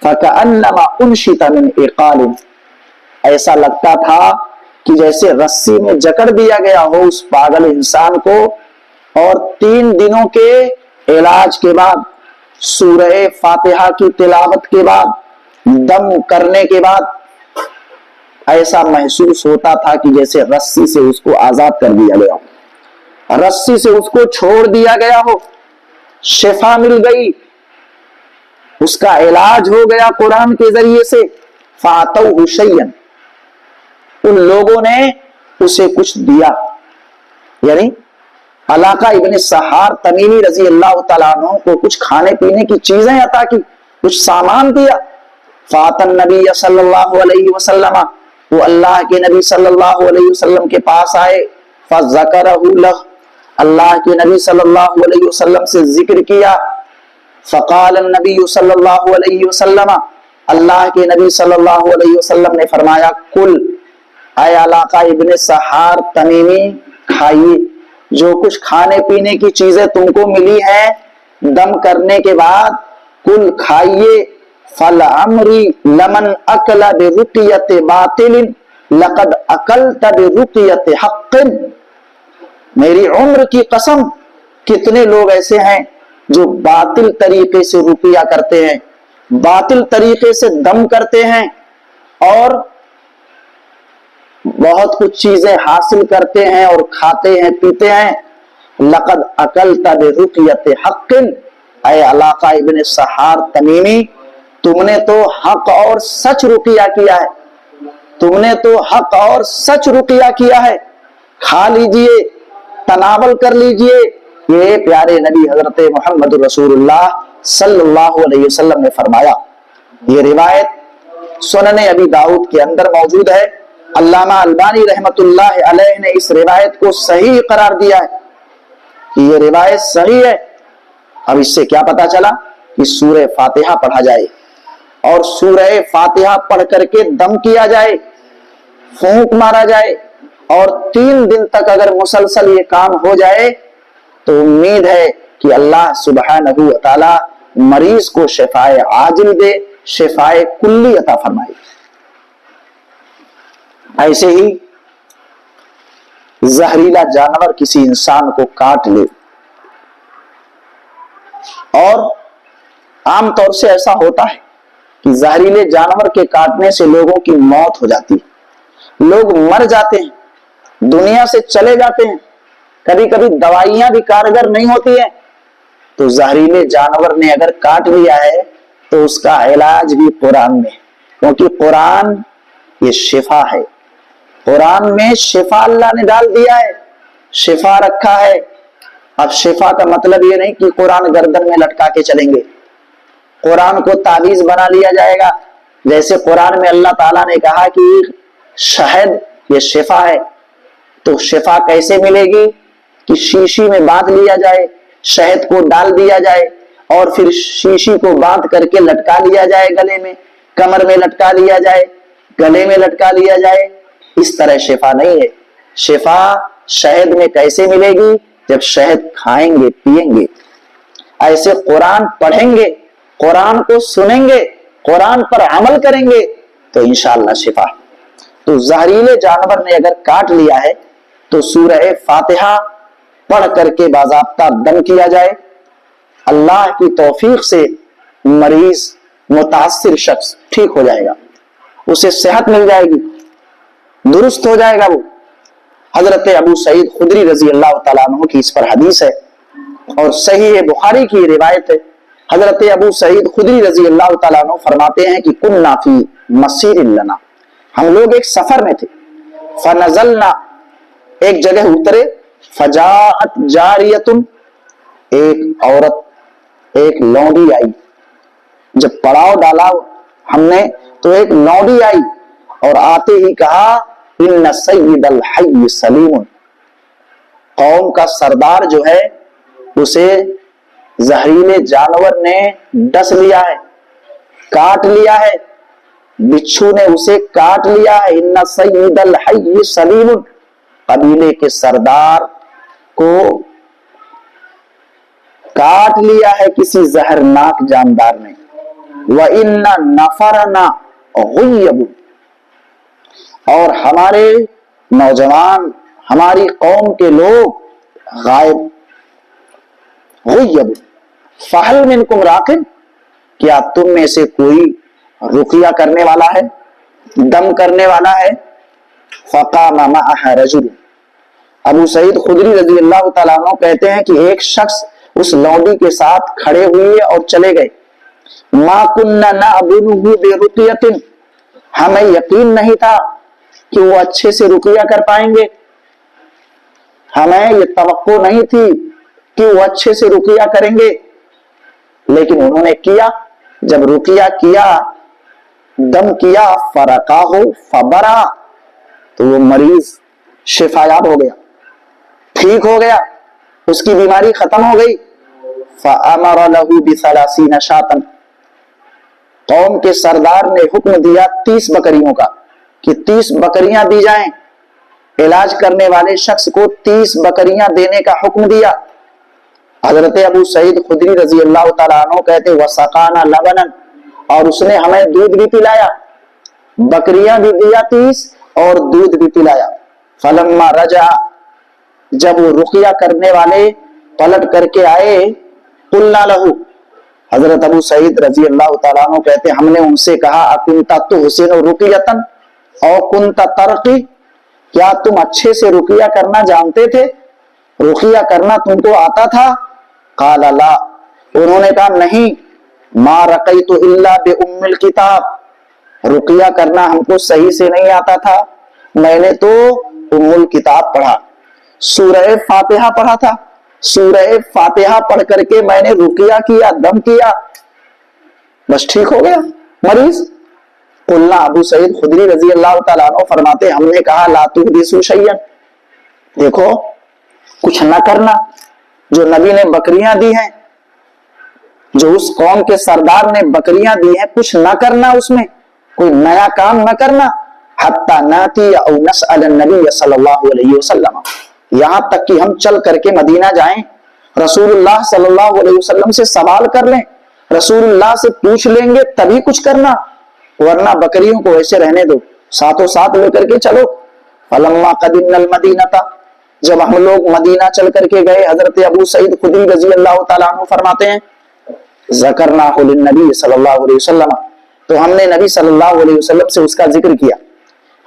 فَكَأَنَّمَا أُنشِطَ مِنْ عِقَالٍ، ایسا لگتا تھا کہ جیسے رسی میں جکڑ دیا گیا ہو اس پاگل انسان کو، اور 3 دنوں کے علاج کے بعد، سورہ فاتحہ کی تلاوت کے بعد، دم کرنے کے بعد، ایسا محسوس ہوتا تھا کہ جیسے رسی سے اس کو آزاد کر دیا گیا ہو، رسی سے اس کو چھوڑ دیا گیا ہو، شفا مل گئی، اس کا علاج ہو گیا قرآن کے ذریعے سے۔ فَأَتَوْهُ شَيْئًا، ان لوگوں نے اسے کچھ دیا، یعنی علاقہ ابن سحار تمیمی رضی اللہ تعالیٰ عنہ کو کچھ کھانے پینے کی چیزیں عطا کی، کچھ سامان دیا۔ فَأَتَى النَّبِيَّ صلی اللہ علیہ وسلم، وہ اللہ کے نبی صلی اللہ علیہ وسلم کے پاس آئے، فَذَكَرَهُ لَهُ، اللہ کے نبی صلی اللہ علیہ وسلم سے ذکر کیا۔ فَقَالَ النَّبِيُّ صلی اللہ علیہ وسلم، اللہ کے نبی صلی اللہ علیہ وسلم نے فرمایا، کل، اے علاقہ ابن سحار تمیمی، کھائیے، جو کچھ کھانے پینے کی چیزیں تم کو ملی ہیں دم کرنے کے بعد، کل کھائیے۔ فَلَعَمْرِي لَمَنْ أَكَلَ بِرُقْيَةِ بَاطِلٍ لَقَدْ أَكَلْتَ بِرُقْيَةِ حَقٍّ، میری عمر کی قسم، کتنے لوگ ایسے ہیں جو باطل طریقے سے رقیہ کرتے ہیں، باطل طریقے سے دم کرتے ہیں اور بہت کچھ چیزیں حاصل کرتے ہیں اور کھاتے ہیں پیتے ہیں. لقد اکلت برقیت حق، اے علاقہ ابن سحار تمیمی، تم نے تو حق اور سچ رقیہ کیا ہے، تم نے تو حق اور سچ رقیہ کیا ہے. کھا لیجئے، تناول کر لیجئے. یہ پیارے نبی حضرت محمد رسول اللہ صلی اللہ علیہ وسلم نے فرمایا. یہ روایت سنن ابی داؤد کے اندر موجود ہے. علامہ البانی رحمت اللہ علیہ نے اس روایت کو صحیح قرار دیا ہے کہ یہ روایت صحیح ہے. اب اس سے کیا پتا چلا کہ سورہ فاتحہ پڑھا جائے اور سورہ فاتحہ پڑھ کر کے دم کیا جائے، پھونک مارا جائے، اور 3 دن تک اگر مسلسل یہ کام ہو جائے تو امید ہے کہ اللہ سبحانہ و تعالی مریض کو شفائے عاجل دے، شفائے کلی عطا فرمائے. ایسے ہی زہریلا جانور کسی انسان کو کاٹ لے، اور عام طور سے ایسا ہوتا ہے کہ زہریلے جانور کے کاٹنے سے لوگوں کی موت ہو جاتی ہے، لوگ مر جاتے ہیں، دنیا سے چلے جاتے ہیں، کبھی کبھی دوائیاں بھی کارگر نہیں ہوتی ہیں. تو زہریلے جانور نے اگر کاٹ لیا ہے تو اس کا علاج بھی قرآن میں، کیونکہ قرآن یہ شفا ہے. قرآن میں شفا اللہ نے ڈال دیا ہے، شفا رکھا ہے. اب شفا کا مطلب یہ نہیں کہ قرآن گردن میں لٹکا کے چلیں گے، قرآن کو تعویذ بنا لیا جائے گا. جیسے قرآن میں اللہ تعالیٰ نے کہا کہ شہد یہ شفا ہے، تو شفا کیسے ملے گی کہ شیشی میں باندھ لیا جائے، شہد کو ڈال دیا جائے اور پھر شیشی کو باندھ کر کے لٹکا لیا جائے، گلے میں، کمر میں لٹکا لیا جائے، گلے میں لٹکا لیا جائے. اس طرح شفا نہیں ہے. شفا شہد میں کیسے ملے گی؟ جب شہد کھائیں گے، پیئیں گے. ایسے قرآن پڑھیں گے، قرآن کو سنیں گے، قرآن پر عمل کریں گے تو انشاءاللہ شفا. تو زہریلے جانور نے اگر کاٹ لیا ہے تو سورہ فاتحہ پڑھ کر کے باضابطہ دم کیا جائے. اللہ کی توفیق سے مریض، متاثر شخص ٹھیک ہو جائے گا، اسے صحت مل جائے گی، درست ہو جائے گا. وہ حضرت ابو سعید خدری رضی اللہ تعالیٰ عنہ کی اس پر حدیث ہے اور صحیح بخاری کی روایت ہے. حضرت ابو سعید خدری رضی اللہ تعالیٰ عنہ فرماتے ہیں کہ کننا فی مسیر لنا، ہم لوگ ایک سفر میں تھے. فنزلنا، ایک جگہ اترے. فجاءت جاریۃ، ایک عورت، ایک لونڈی آئی. جب پڑاؤ ڈالا ہم نے تو ایک لونڈی آئی اور آتے ہی کہا ان سید الحی سلیم، قوم کا سردار جو ہے اسے زہریلے جانور نے ڈس لیا ہے، کاٹ لیا ہے، بچھو نے اسے کاٹ لیا ہے. ان سید الحی سلیم، قبیلے کے سردار کو کاٹ لیا ہے کسی زہرناک جاندار نے. وَإِنَّ نَفَرَنَا غُيَّبُ، اور ہمارے نوجوان، ہماری قوم کے لوگ غائب. غُيَّبُ فَهَلْ مِنْكُمْ رَاقٍ، کیا تم میں سے کوئی رقیہ کرنے والا ہے، دم کرنے والا ہے؟ فَقَامَ مَعَهَا رَجُلٌ، ابو سعید خدری رضی اللہ تعالیٰ عنہ کہتے ہیں کہ ایک شخص اس لونڈی کے ساتھ کھڑے ہوئے اور چلے گئے. مَا كُنَّا نَعْبُدُهُ بِرُقِيَّةٍ، ہمیں یقین نہیں تھا کہ وہ اچھے سے رقیہ کر پائیں گے، ہمیں یہ توقع نہیں تھی کہ وہ اچھے سے رقیہ کریں گے. لیکن انہوں نے کیا. جب رقیہ کیا، دم کیا، فرقاہ فبرا، تو وہ مریض شفا یاب ہو گیا، ٹھیک ہو گیا، اس کی بیماری ختم ہو گئی. فَأَمَرَ لَهُ بِثَلَاثِينَ شَاةً، قوم کے سردار نے حکم دیا 30 بکریوں کا کہ 30 بکریاں دی جائیں. علاج کرنے والے شخص کو 30 بکریاں دینے کا حکم دیا. حضرت ابو سعید خدری رضی اللہ تعالیٰ عنہ کہتے وَسَقَانَا لَبَنًا، اور اس نے ہمیں دودھ بھی پلایا، بکریاں بھی دیا 30 اور دودھ بھی پلایا. فَلَمَّا رَجَعَ، جب وہ رقیہ کرنے والے پلٹ کر کے آئے، قُلْنَا لَهُ، حضرت ابو سعید رضی اللہ تعالیٰ عنہ کہتے ہم نے ان سے کہا اکنت تحسن رقیۃ او کنت ترقی، کیا تم اچھے سے رقیہ کرنا جانتے تھے، رقیہ کرنا تم کو آتا تھا؟ قال لا، انہوں نے کہا نہیں، ما رقیت الا بام الکتاب، رقیہ کرنا ہم کو صحیح سے نہیں آتا تھا، میں نے تو ام الکتاب پڑھا، سورہ فاتحہ پڑھا تھا، سورہ فاتحہ پڑھ کر کے میں نے رقیہ کیا، دم کیا، بس ٹھیک ہو گیا مریض۔ قلنا، ابو سعید خدری رضی اللہ تعالیٰ عنہ فرماتے ہم نے کہا لا تحدثوا شیئا، دیکھو کچھ نہ کرنا، جو نبی نے بکریاں دی ہیں، جو اس قوم کے سردار نے بکریاں دی ہیں، کچھ نہ کرنا، اس میں کوئی نیا کام نہ کرنا، حتی ناتی او نسأل النبی صلی اللہ علیہ وسلم، یہاں تک کہ ہم چل کر کے مدینہ جائیں، رسول اللہ صلی اللہ علیہ وسلم سے سوال کر لیں، رسول اللہ سے پوچھ لیں گے تبھی کچھ کرنا، ورنہ بکریوں کو ایسے رہنے دو، ساتھوں ساتھ لے کر کے چلو۔ فلما قدمنا المدینہ، جب ہم لوگ مدینہ چل کر کے گئے، حضرت ابو سعید خدری رضی اللہ تعالیٰ عنہ فرماتے ہیں ذکرناہ للنبی صلی اللہ علیہ وسلم، تو ہم نے نبی صلی اللہ علیہ وسلم سے اس کا ذکر کیا،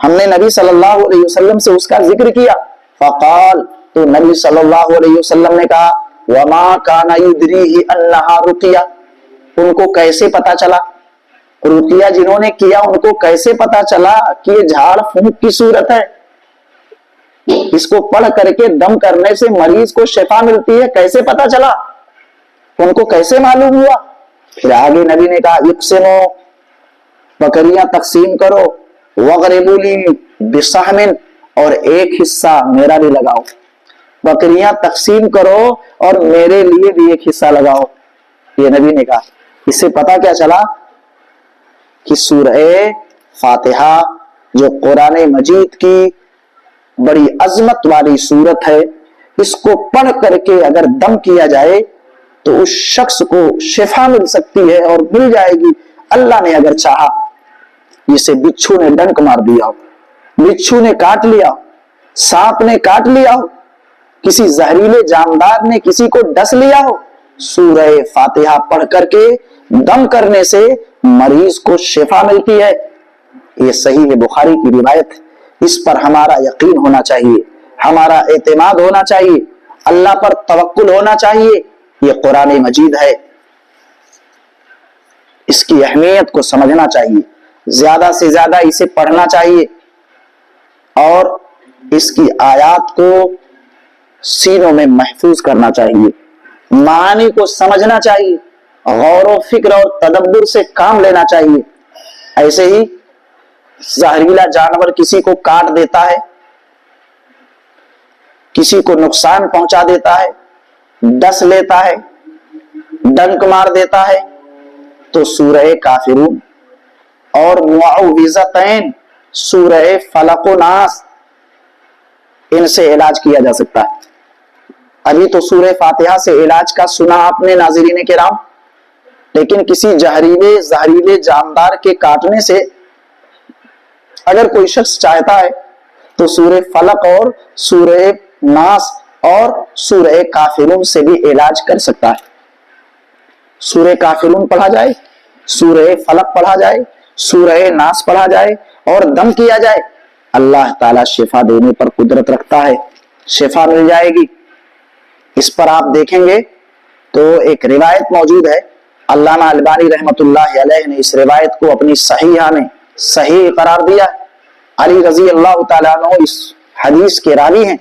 ہم نے نبی صلی اللہ علیہ وسلم سے اس کا ذکر کیا، فقال، تو نبی صلی اللہ علیہ وسلم نے کہا وما کان یدریہ انہا رقیہ، ان کو کیسے پتا چلا، رقیہ جنہوں نے کیا ان کو کیسے پتا چلا کہ یہ جھاڑ پھونک کی صورت ہے، اس کو پڑھ کر کے دم کرنے سے مریض کو شفا ملتی ہے، کیسے پتا چلا، ان کو کیسے معلوم ہوا؟ پھر آگے نبی نے کہا اقسموا، بکریاں تقسیم کرو، وغربوا لی بسہم، اور ایک حصہ میرا بھی لگاؤ، بکریاں تقسیم کرو اور میرے لیے بھی ایک حصہ لگاؤ، یہ نبی نے کہا۔ اس سے پتا کیا چلا کہ سورہ فاتحہ جو قرآن مجید کی بڑی عظمت والی سورت ہے، اس کو پڑھ کر کے اگر دم کیا جائے تو اس شخص کو شفا مل سکتی ہے، اور مل جائے گی اللہ نے اگر چاہا۔ جسے بچھو نے ڈنک مار دیا ہو، بچھو نے کاٹ لیا، سانپ نے کاٹ لیا ہو، کسی زہریلے جاندار نے کسی کو ڈس لیا ہو، سورہ فاتحہ پڑھ کر کے دم کرنے سے مریض کو شفا ملتی ہے۔ یہ صحیح بخاری کی روایت، اس پر ہمارا یقین ہونا چاہیے، ہمارا اعتماد ہونا چاہیے، اللہ پر توکل ہونا چاہیے، یہ قرآن مجید ہے، اس کی اہمیت کو سمجھنا چاہیے، زیادہ سے زیادہ اسے پڑھنا چاہیے، اور اس کی آیات کو سینوں میں محفوظ کرنا چاہیے، معانی کو سمجھنا چاہیے، غور و فکر اور تدبر سے کام لینا چاہیے۔ ایسے ہی زہریلا جانور کسی کو کاٹ دیتا ہے، کسی کو نقصان پہنچا دیتا ہے، ڈس لیتا ہے، ڈنک مار دیتا ہے، تو سورہ کافرون اور معوذتین سورہ فلق و ناس، ان سے علاج کیا جا سکتا ہے۔ ابھی تو سورہ فاتحہ سے علاج کا سنا آپ نے ناظرین کرام، لیکن کسی زہریلے جاندار کے کاٹنے سے اگر کوئی شخص چاہتا ہے تو سورہ فلق اور سورہ ناس اور سورہ کافرون سے بھی علاج کر سکتا ہے۔ سورہ کافرون پڑھا جائے، سورہ فلق پڑھا جائے، سورہ ناس پڑھا جائے اور دم کیا جائے، اللہ تعالیٰ شفا دینے پر قدرت رکھتا ہے، شفا مل جائے گی۔ اس پر آپ دیکھیں گے تو ایک روایت موجود ہے، علامہ البانی رحمت اللہ علیہ نے اس روایت کو اپنی صحیحہ میں صحیح قرار دیا۔ علی رضی اللہ تعالیٰ عنہ اس حدیث کے راوی ہیں،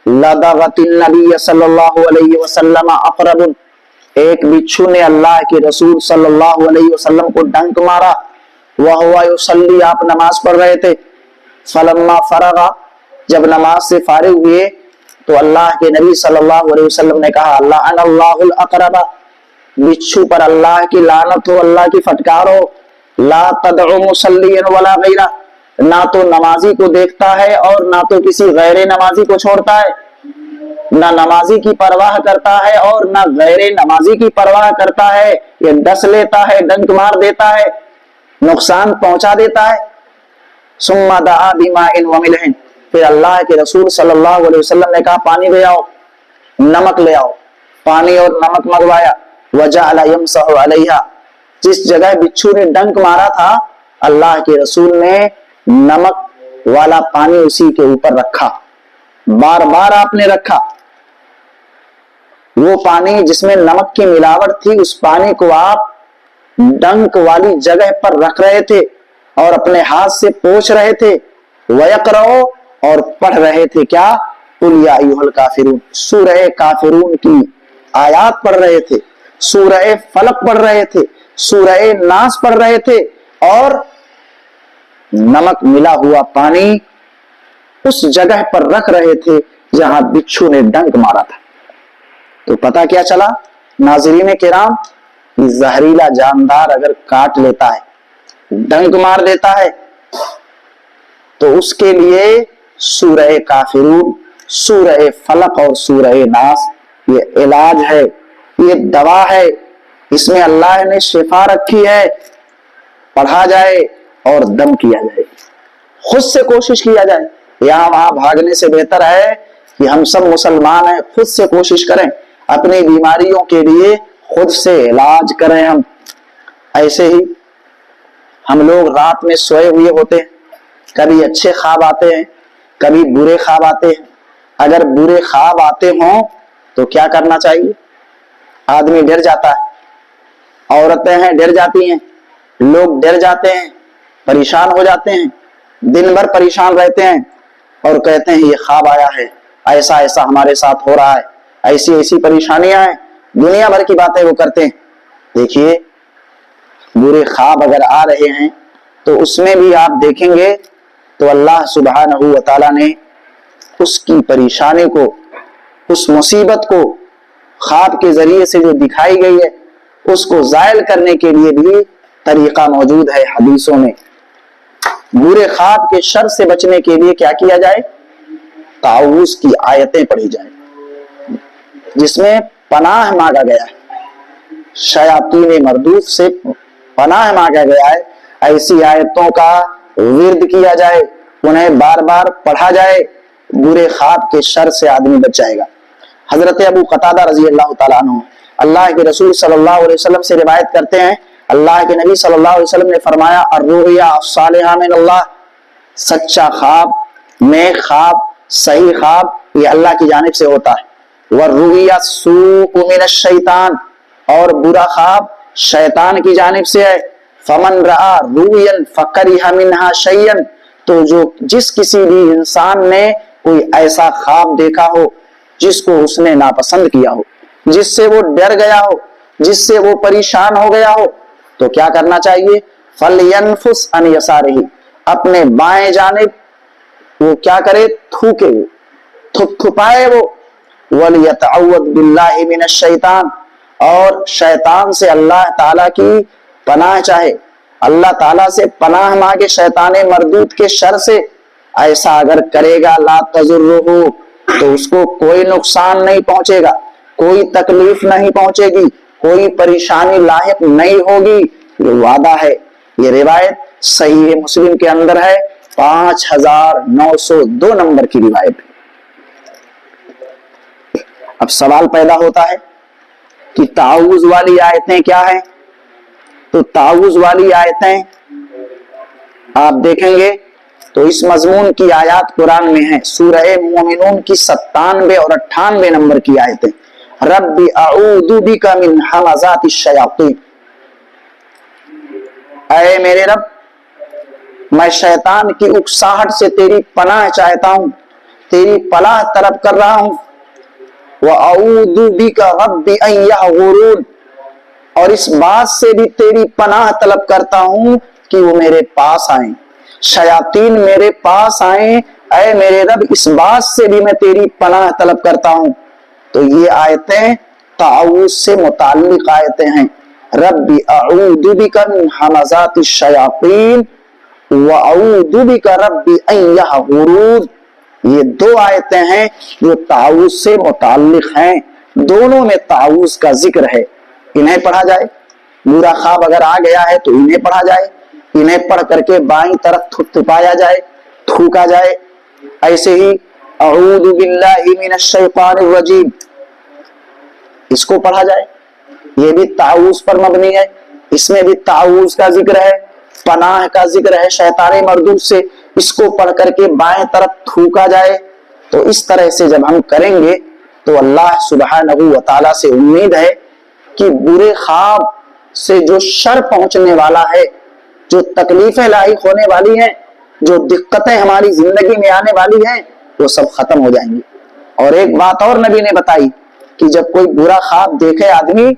لدغت النبی صلی اللہ علیہ وسلم اقرب، ایک بچھو نے اللہ کے رسول صلی اللہ علیہ وسلم کو ڈنک مارا، وہو یصلی، آپ نماز پڑھ رہے تھے، فلما فرغ، جب نماز سے فارغ ہوئے تو اللہ کے نبی صلی اللہ علیہ وسلم نے کہا لعن اللہ الاقرب، بچھو پر اللہ کی لعنت ہو، اللہ کی پھٹکار ہو، لا تدعو مصلیا ولا غیرہ، نہ تو نمازی کو دیکھتا ہے اور نہ تو کسی غیر نمازی کو چھوڑتا ہے، نہ نمازی کی پرواہ کرتا ہے اور نہ غیر نمازی کی پرواہ کرتا ہے، یہ ڈس لیتا ہے، ڈنک مار دیتا ہے، نقصان پہنچا دیتا ہے۔ ثم دعا بماء وملح، پھر اللہ کے رسول صلی اللہ علیہ وسلم نے کہا پانی لے آؤ، نمک لے آؤ، پانی اور نمک منگوایا، وجعل يمسح عليها، جس جگہ بچھو نے ڈنک مارا تھا اللہ کے رسول نے نمک والا پانی اسی کے اوپر رکھا، بار بار آپ نے رکھا۔ وہ پانی جس میں نمک کی ملاوٹ تھی، اس پانی کو آپ ڈنک والی جگہ پر رکھ رہے تھے اور اپنے ہاتھ سے پوچھ رہے تھے، وَيَقْرَؤُ، اور پڑھ رہے تھے کیا؟ قُلْ يَا أَيُّهَا الْكَافِرُونَ، سورہ کافرون کی آیات پڑھ رہے تھے، سورہ فلق پڑھ رہے تھے، سورہ ناس پڑھ رہے تھے، اور نمک ملا ہوا پانی اس جگہ پر رکھ رہے تھے جہاں بچھو نے ڈنک مارا تھا۔ تو پتہ کیا چلا ناظرین کرام، زہریلا جاندار اگر کاٹ لیتا ہے، ڈنک مار دیتا ہے، تو اس کے لیے سورہ کافرون، سورہ فلق اور سورہ ناس یہ علاج ہے، یہ دوا ہے، اس میں اللہ نے شفا رکھی ہے، پڑھا جائے اور دم کیا جائے، خود سے کوشش کیا جائے۔ یہاں وہاں بھاگنے سے بہتر ہے کہ ہم سب مسلمان ہیں، خود سے کوشش کریں، اپنی بیماریوں کے لیے خود سے علاج کریں۔ ہم ایسے ہی ہم لوگ رات میں سوئے ہوئے ہوتے ہیں، کبھی اچھے خواب آتے ہیں، کبھی برے خواب آتے ہیں۔ اگر برے خواب آتے ہوں تو کیا کرنا چاہیے؟ آدمی ڈر جاتا ہے، عورتیں ہیں ڈر جاتی ہیں، لوگ ڈر جاتے ہیں، پریشان ہو جاتے ہیں، دن بھر پریشان رہتے ہیں اور کہتے ہیں یہ خواب آیا ہے، ایسا ایسا ہمارے ساتھ ہو رہا ہے، ایسی ایسی پریشانیاں ہیں، دنیا بھر کی باتیں وہ کرتے ہیں۔ دیکھیے برے خواب اگر آ رہے ہیں تو اس میں بھی آپ دیکھیں گے تو اللہ سبحانہ و تعالیٰ نے اس کی پریشانی کو، اس مصیبت کو خواب کے ذریعے سے جو دکھائی گئی ہے اس کو زائل کرنے کے لیے بھی طریقہ موجود ہے حدیثوں میں۔ برے خواب کے شر سے بچنے کے لیے کیا کیا جائے؟ تعوذ کی آیتیں پڑھی جائیں جس میں پناہ مانگا گیا ہے، شیاطین مردود سے پناہ مانگا گیا ہے۔ ایسی آیتوں کا ورد کیا جائے، انہیں بار بار پڑھا جائے، برے خواب کے شر سے آدمی بچ جائے گا۔ حضرت ابو قتادہ رضی اللہ تعالیٰ عنہ اللہ کے رسول صلی اللہ علیہ وسلم سے روایت کرتے ہیں، اللہ کے نبی صلی اللہ علیہ وسلم نے فرمایا، الرؤیا الصالحہ من اللہ، سچا خواب، نیک خواب، صحیح خواب یہ اللہ کی جانب سے ہوتا ہے۔ والرؤیا السوء من الشیطان، اور برا خواب شیطان کی جانب سے ہے۔ فمن رأى رؤیا فکرہ منہا شیئا، تو جس کسی بھی انسان نے کوئی ایسا خواب دیکھا ہو جس کو اس نے ناپسند کیا ہو، جس سے وہ ڈر گیا ہو، جس سے وہ پریشان ہو گیا ہو، تو کیا کرنا چاہیے؟ فَلْيَنْفُسْ عَنْ يَسَارِهِ، اپنے بائیں جانب وہ کیا کرے؟ تھوکے، وہ تھپائے، وہ وَلْيَتَعَوَّدْ بِاللَّهِ مِنَ الشَّيْطَانِ، اور شیطان سے اللہ تعالیٰ کی پناہ چاہے، اللہ تعالیٰ سے پناہ مانگے شیطان مردود کے شر سے۔ ایسا اگر کرے گا لا تضرہ، تو اس کو کوئی نقصان نہیں پہنچے گا، کوئی تکلیف نہیں پہنچے گی، کوئی پریشانی لاحق نہیں ہوگی، یہ وعدہ ہے۔ یہ روایت صحیح مسلم کے اندر ہے، 5902 نمبر کی روایت ہے۔ اب سوال پیدا ہوتا ہے کہ تعوذ والی آیتیں کیا ہیں؟ تو تعوذ والی آیتیں آپ دیکھیں گے تو اس مضمون کی آیات قرآن میں ہیں، سورہ مومنون کی 97 اور 98 نمبر کی آیتیں۔ رب اعوذ بک من ہمزات الشیاطین، اے میرے رب میں شیطان کی اکساہٹ سے تیری پناہ چاہتا ہوں، تیری پناہ طلب کر رہا ہوں۔ وَأَعُوذُ بِكَ رَبِّ أَن يَحْضُرُونِ، اور اس بات سے بھی تیری پناہ طلب کرتا ہوں کہ وہ میرے پاس آئیں، شیاطین میرے پاس آئیں، اے میرے رب اس بات سے بھی میں تیری پناہ طلب کرتا ہوں۔ تو یہ آیتیں تعوذ سے متعلق آیتیں ہیں۔ رب اعوذ بک من ہمزات الشیاطین واعوذ بک رب ان یحضرون، یہ دو آیتیں ہیں جو تعوذ سے متعلق ہیں، دونوں میں تعوذ کا ذکر ہے۔ انہیں پڑھا جائے، برا خواب اگر آ گیا ہے تو انہیں پڑھا جائے، انہیں پڑھ کر کے بائیں طرف تھپایا جائے، تھوکا جائے۔ ایسے ہی اعوذ باللہ من الشیطان الرجیم، اس کو پڑھا جائے۔ یہ بھی تعوذ پر مبنی ہے، اس میں بھی تعوذ کا ذکر ہے، پناہ کا ذکر ہے شیطان مردود سے، اس کو پڑھ کر کے بائیں طرف تھوکا جائے۔ تو اس طرح سے جب ہم کریں گے تو اللہ سبحانہ و تعالیٰ سے امید ہے کہ برے خواب سے جو شر پہنچنے والا ہے، جو تکلیفیں لاحق ہونے والی ہیں، جو دقتیں ہماری زندگی میں آنے والی ہیں، وہ سب ختم ہو جائیں گی۔ اور ایک بات اور نبی نے بتائی کہ جب کوئی برا خواب دیکھے آدمی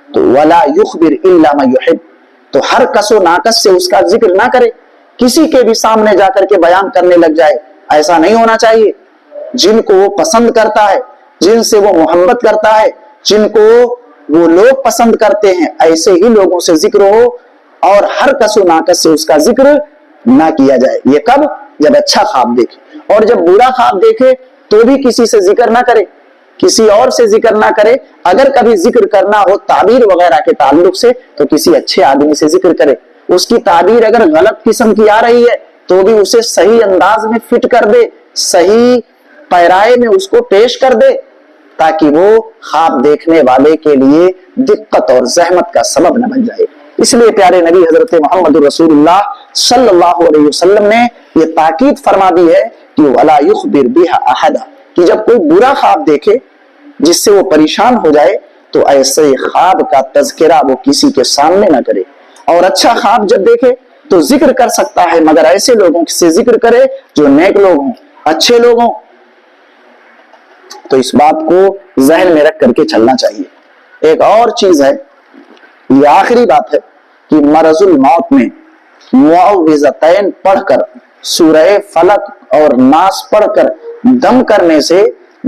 تو وَلَا يُخْبِرْ إِلَّا مَن يُحِبُّ، تو ہر کس و ناکس سے اس کا ذکر نہ کرے، کسی کے بھی سامنے جا کر کے بیان کرنے لگ جائے، ایسا نہیں ہونا چاہیے۔ جن کو وہ پسند کرتا ہے، جن سے وہ محبت کرتا ہے، جن کو وہ لوگ پسند کرتے ہیں، ایسے ہی لوگوں سے ذکر ہو، اور ہر کس و ناکس سے اس کا ذکر نہ کیا جائے۔ یہ کب؟ جب اچھا خواب دیکھے، اور جب برا خواب دیکھے تو بھی کسی سے ذکر نہ کرے، کسی اور سے ذکر نہ کرے۔ اگر کبھی ذکر کرنا ہو تعبیر وغیرہ کے تعلق سے تو کسی اچھے آدمی سے ذکر کرے۔ اس کی تعبیر اگر غلط قسم کی آ رہی ہے تو بھی اسے صحیح انداز میں فٹ کر دے، صحیح پیرائے میں اس کو پیش کر دے، تاکہ وہ خواب دیکھنے والے کے لیے دقت اور زحمت کا سبب نہ بن جائے۔ اس لیے پیارے نبی حضرت محمد رسول اللہ صلی اللہ علیہ وسلم نے یہ تاکید فرما دی ہے کہ وَلَا يُخْبِرْ بِهَا أَحَدًا، کہ جب کوئی برا خواب دیکھے جس سے وہ پریشان ہو جائے تو ایسے خواب کا تذکرہ وہ کسی کے سامنے نہ کرے، اور اچھا خواب جب دیکھے تو ذکر کر سکتا ہے، مگر ایسے لوگوں سے ذکر کرے جو نیک لوگ ہوں، اچھے لوگ ہوں۔ تو اس بات کو ذہن میں رکھ کر کے چلنا چاہیے۔ ایک اور چیز ہے، یہ آخری بات ہے، کہ مرض الموت میں معوذتین پڑھ کر، سورہ فلق اور ناس پڑھ کر دم کرنے سے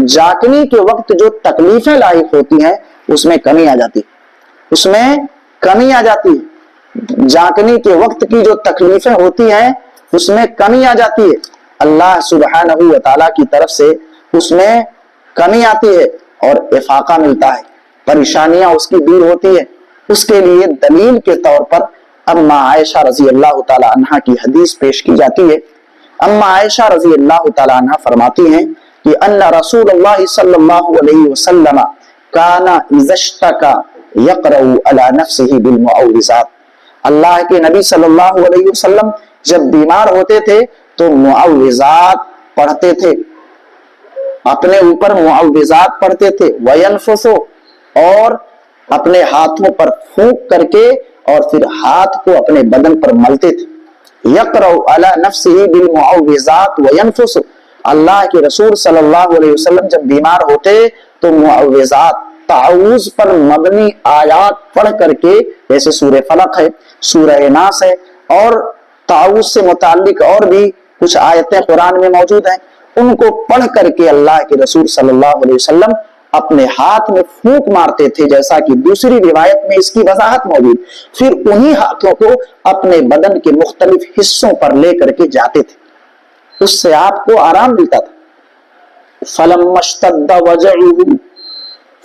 جاگنے کے وقت جو تکلیفیں لاحق ہوتی ہیں اس میں کمی آ جاتی، اس میں کمی آ جاتی ہے۔ جاگنے کے وقت کی جو تکلیفیں ہوتی ہیں اس میں کمی آ جاتی ہے، اللہ سبحانہ و تعالیٰ کی طرف سے اس میں کمی آتی ہے اور افاقہ ملتا ہے، پریشانیاں اس کی دور ہوتی ہے۔ اس کے لیے دلیل کے طور پر اما عائشہ رضی اللہ تعالی عنہ کی حدیث پیش کی جاتی ہے۔ اما عائشہ رضی اللہ تعالی عنہ فرماتی ہیں کہ ان رسول اللہ صلی اللہ علیہ وسلم کان اذا اشتکا یقرأ علی نفسہ بالمعوذات، اللہ کے نبی صلی اللہ علیہ وسلم جب بیمار ہوتے تھے تو معوذات پڑھتے تھے، اپنے اوپر معوذات پڑھتے تھے، وینفسو، اور اپنے ہاتھوں پر پھونک کر کے اور پھر ہاتھ کو اپنے بدن پر ملتے تھے۔ یقرأ علی نفسہ بالمعوذات وینفس، اللہ کے رسول صلی اللہ علیہ وسلم جب بیمار ہوتے تو معوذات، تعوذ پر مبنی آیات پڑھ کر کے، جیسے سورہ فلق ہے، سورہ ناس ہے، اور تعوذ سے متعلق اور بھی کچھ آیتیں قرآن میں موجود ہیں، ان کو پڑھ کر کے اللہ کے رسول صلی اللہ علیہ وسلم اپنے ہاتھ میں پھونک مارتے تھے، جیسا کہ دوسری روایت میں اس کی وضاحت موجود۔ پھر انہی ہاتھوں کو اپنے بدن کے مختلف حصوں پر لے کر کے جاتے تھے، اس سے آپ کو آرام ملتا تھا۔ فَلَمَّا اشْتَدَّ وَجَعُهُ،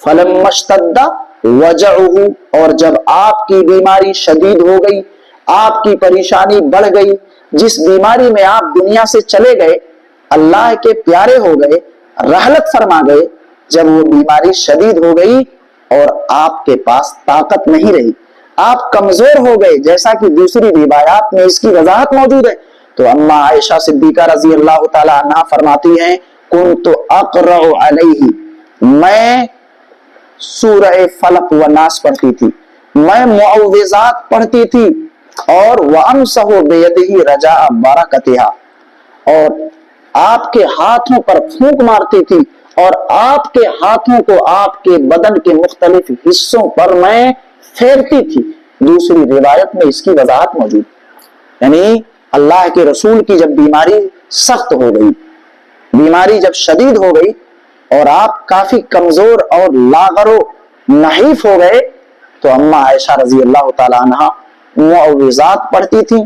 فَلَمَّا اشْتَدَّ وَجَعُهُ، اور جب آپ کی بیماری شدید ہو گئی، آپ کی پریشانی بڑھ گئی، جس بیماری میں آپ دنیا سے چلے گئے، اللہ کے پیارے ہو گئے، رحلت فرما گئے، جب وہ بیماری شدید ہو گئی اور آپ کے پاس طاقت نہیں رہی، آپ کمزور ہو گئے، جیسا کہ دوسری روایات میں اس کی وضاحت موجود ہے، تو اما عائشہ صدیقہ رضی اللہ تعالی عنہ فرماتی ہیں کنت اقرأ علیہ، میں سورہ فلق و ناس پڑھتی تھی، میں معوذات پڑھتی تھی، اور وامسح بیدہ رجاء برکتها، اور آپ کے ہاتھوں پر پھونک مارتی تھی، اور آپ کے ہاتھوں کو آپ کے بدن کے مختلف حصوں پر میں پھیرتی تھی۔ دوسری روایت میں اس کی وضاحت موجود، یعنی اللہ کے رسول کی جب بیماری سخت ہو گئی، بیماری جب شدید ہو گئی اور آپ کافی کمزور اور لاغر و نحیف ہو گئے، تو اما عائشہ رضی اللہ تعالی عنہ معوذات پڑھتی تھی،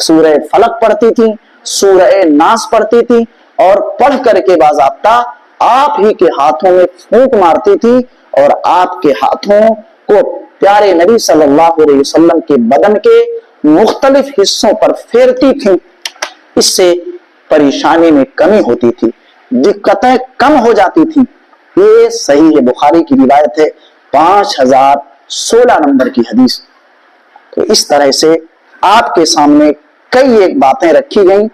سورہ فلق پڑھتی تھی، سورہ ناس پڑھتی تھی، اور پڑھ کر کے باضابطہ آپ ہی کے ہاتھوں میں پھونک مارتی تھی، اور آپ کے ہاتھوں کو پیارے نبی صلی اللہ علیہ وسلم کے بدن کے مختلف حصوں پر پھیرتی تھی۔ اس سے پریشانی میں کمی ہوتی تھی، دقتیں کم ہو جاتی تھی۔ یہ صحیح بخاری کی روایت ہے، 5016 نمبر کی حدیث۔ تو اس طرح سے آپ کے سامنے کئی ایک باتیں رکھی گئیں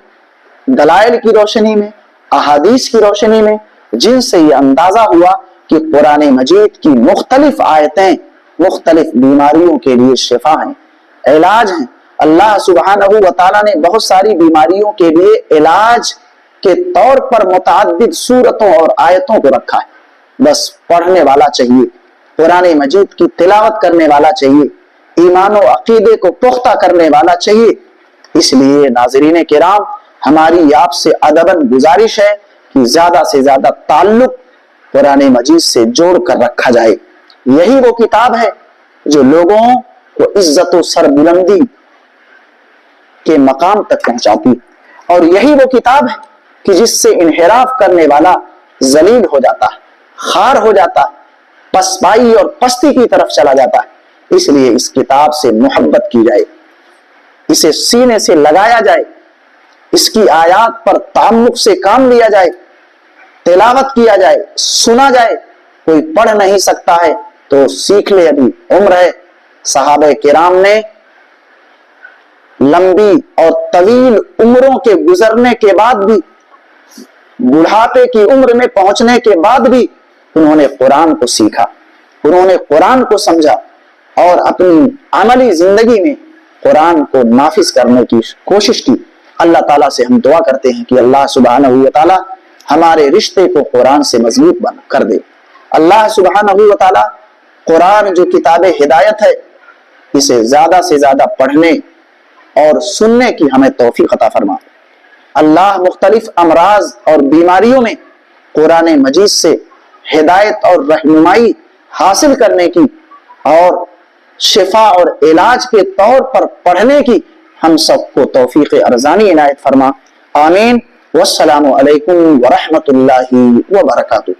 دلائل کی روشنی میں، احادیث کی روشنی میں، جن سے یہ اندازہ ہوا کہ قرآن مجید کی مختلف آیتیں مختلف بیماریوں کے لیے شفا ہیں، علاج ہیں۔ اللہ سبحانہ و تعالیٰ نے بہت ساری بیماریوں کے لیے علاج کے طور پر متعدد سورتوں اور آیتوں کو رکھا ہے۔ بس پڑھنے والا چاہیے، قرآن مجید کی تلاوت کرنے والا چاہیے، ایمان و عقیدے کو پختہ کرنے والا چاہیے۔ اس لیے ناظرین کرام، ہماری آپ سے ادباً گزارش ہے کہ زیادہ سے زیادہ تعلق قرآن مجید سے جوڑ کر رکھا جائے۔ یہی وہ کتاب ہے جو لوگوں کو عزت و سربلندی کے مقام تک پہنچاتی، اور یہی وہ کتاب ہے کہ جس سے انحراف کرنے والا ذلیل ہو جاتا ہے، خار ہو جاتا ہے، پسپائی اور پستی کی طرف چلا جاتا ہے۔ اس لیے اس کتاب سے محبت کی جائے، اسے سینے سے لگایا جائے، اس کی آیات پر تعمق سے کام لیا جائے، تلاوت کیا جائے، سنا جائے۔ کوئی پڑھ نہیں سکتا ہے تو سیکھ لے، ابھی عمر ہے۔ صحابہ کرام نے لمبی اور طویل عمروں کے گزرنے کے بعد بھی، بڑھاپے کی عمر میں پہنچنے کے بعد بھی انہوں نے قرآن کو سیکھا، انہوں نے قرآن کو سمجھا اور اپنی عملی زندگی میں قرآن کو نافذ کرنے کی کوشش کی۔ اللہ تعالیٰ سے ہم دعا کرتے ہیں کہ اللہ سبحانہ و تعالیٰ ہمارے رشتے کو قرآن سے مضبوط کر دے۔ اللہ سبحانہ و تعالیٰ قرآن جو کتاب ہدایت ہے، اسے زیادہ سے زیادہ پڑھنے اور سننے کی ہمیں توفیق عطا فرما۔ اللہ مختلف امراض اور بیماریوں میں قرآن مجید سے ہدایت اور رہنمائی حاصل کرنے کی اور شفا اور علاج کے طور پر پڑھنے کی ہم سب کو توفیق ارزانی عنایت فرما۔ آمین۔ والسلام علیکم ورحمۃ اللہ وبرکاتہ۔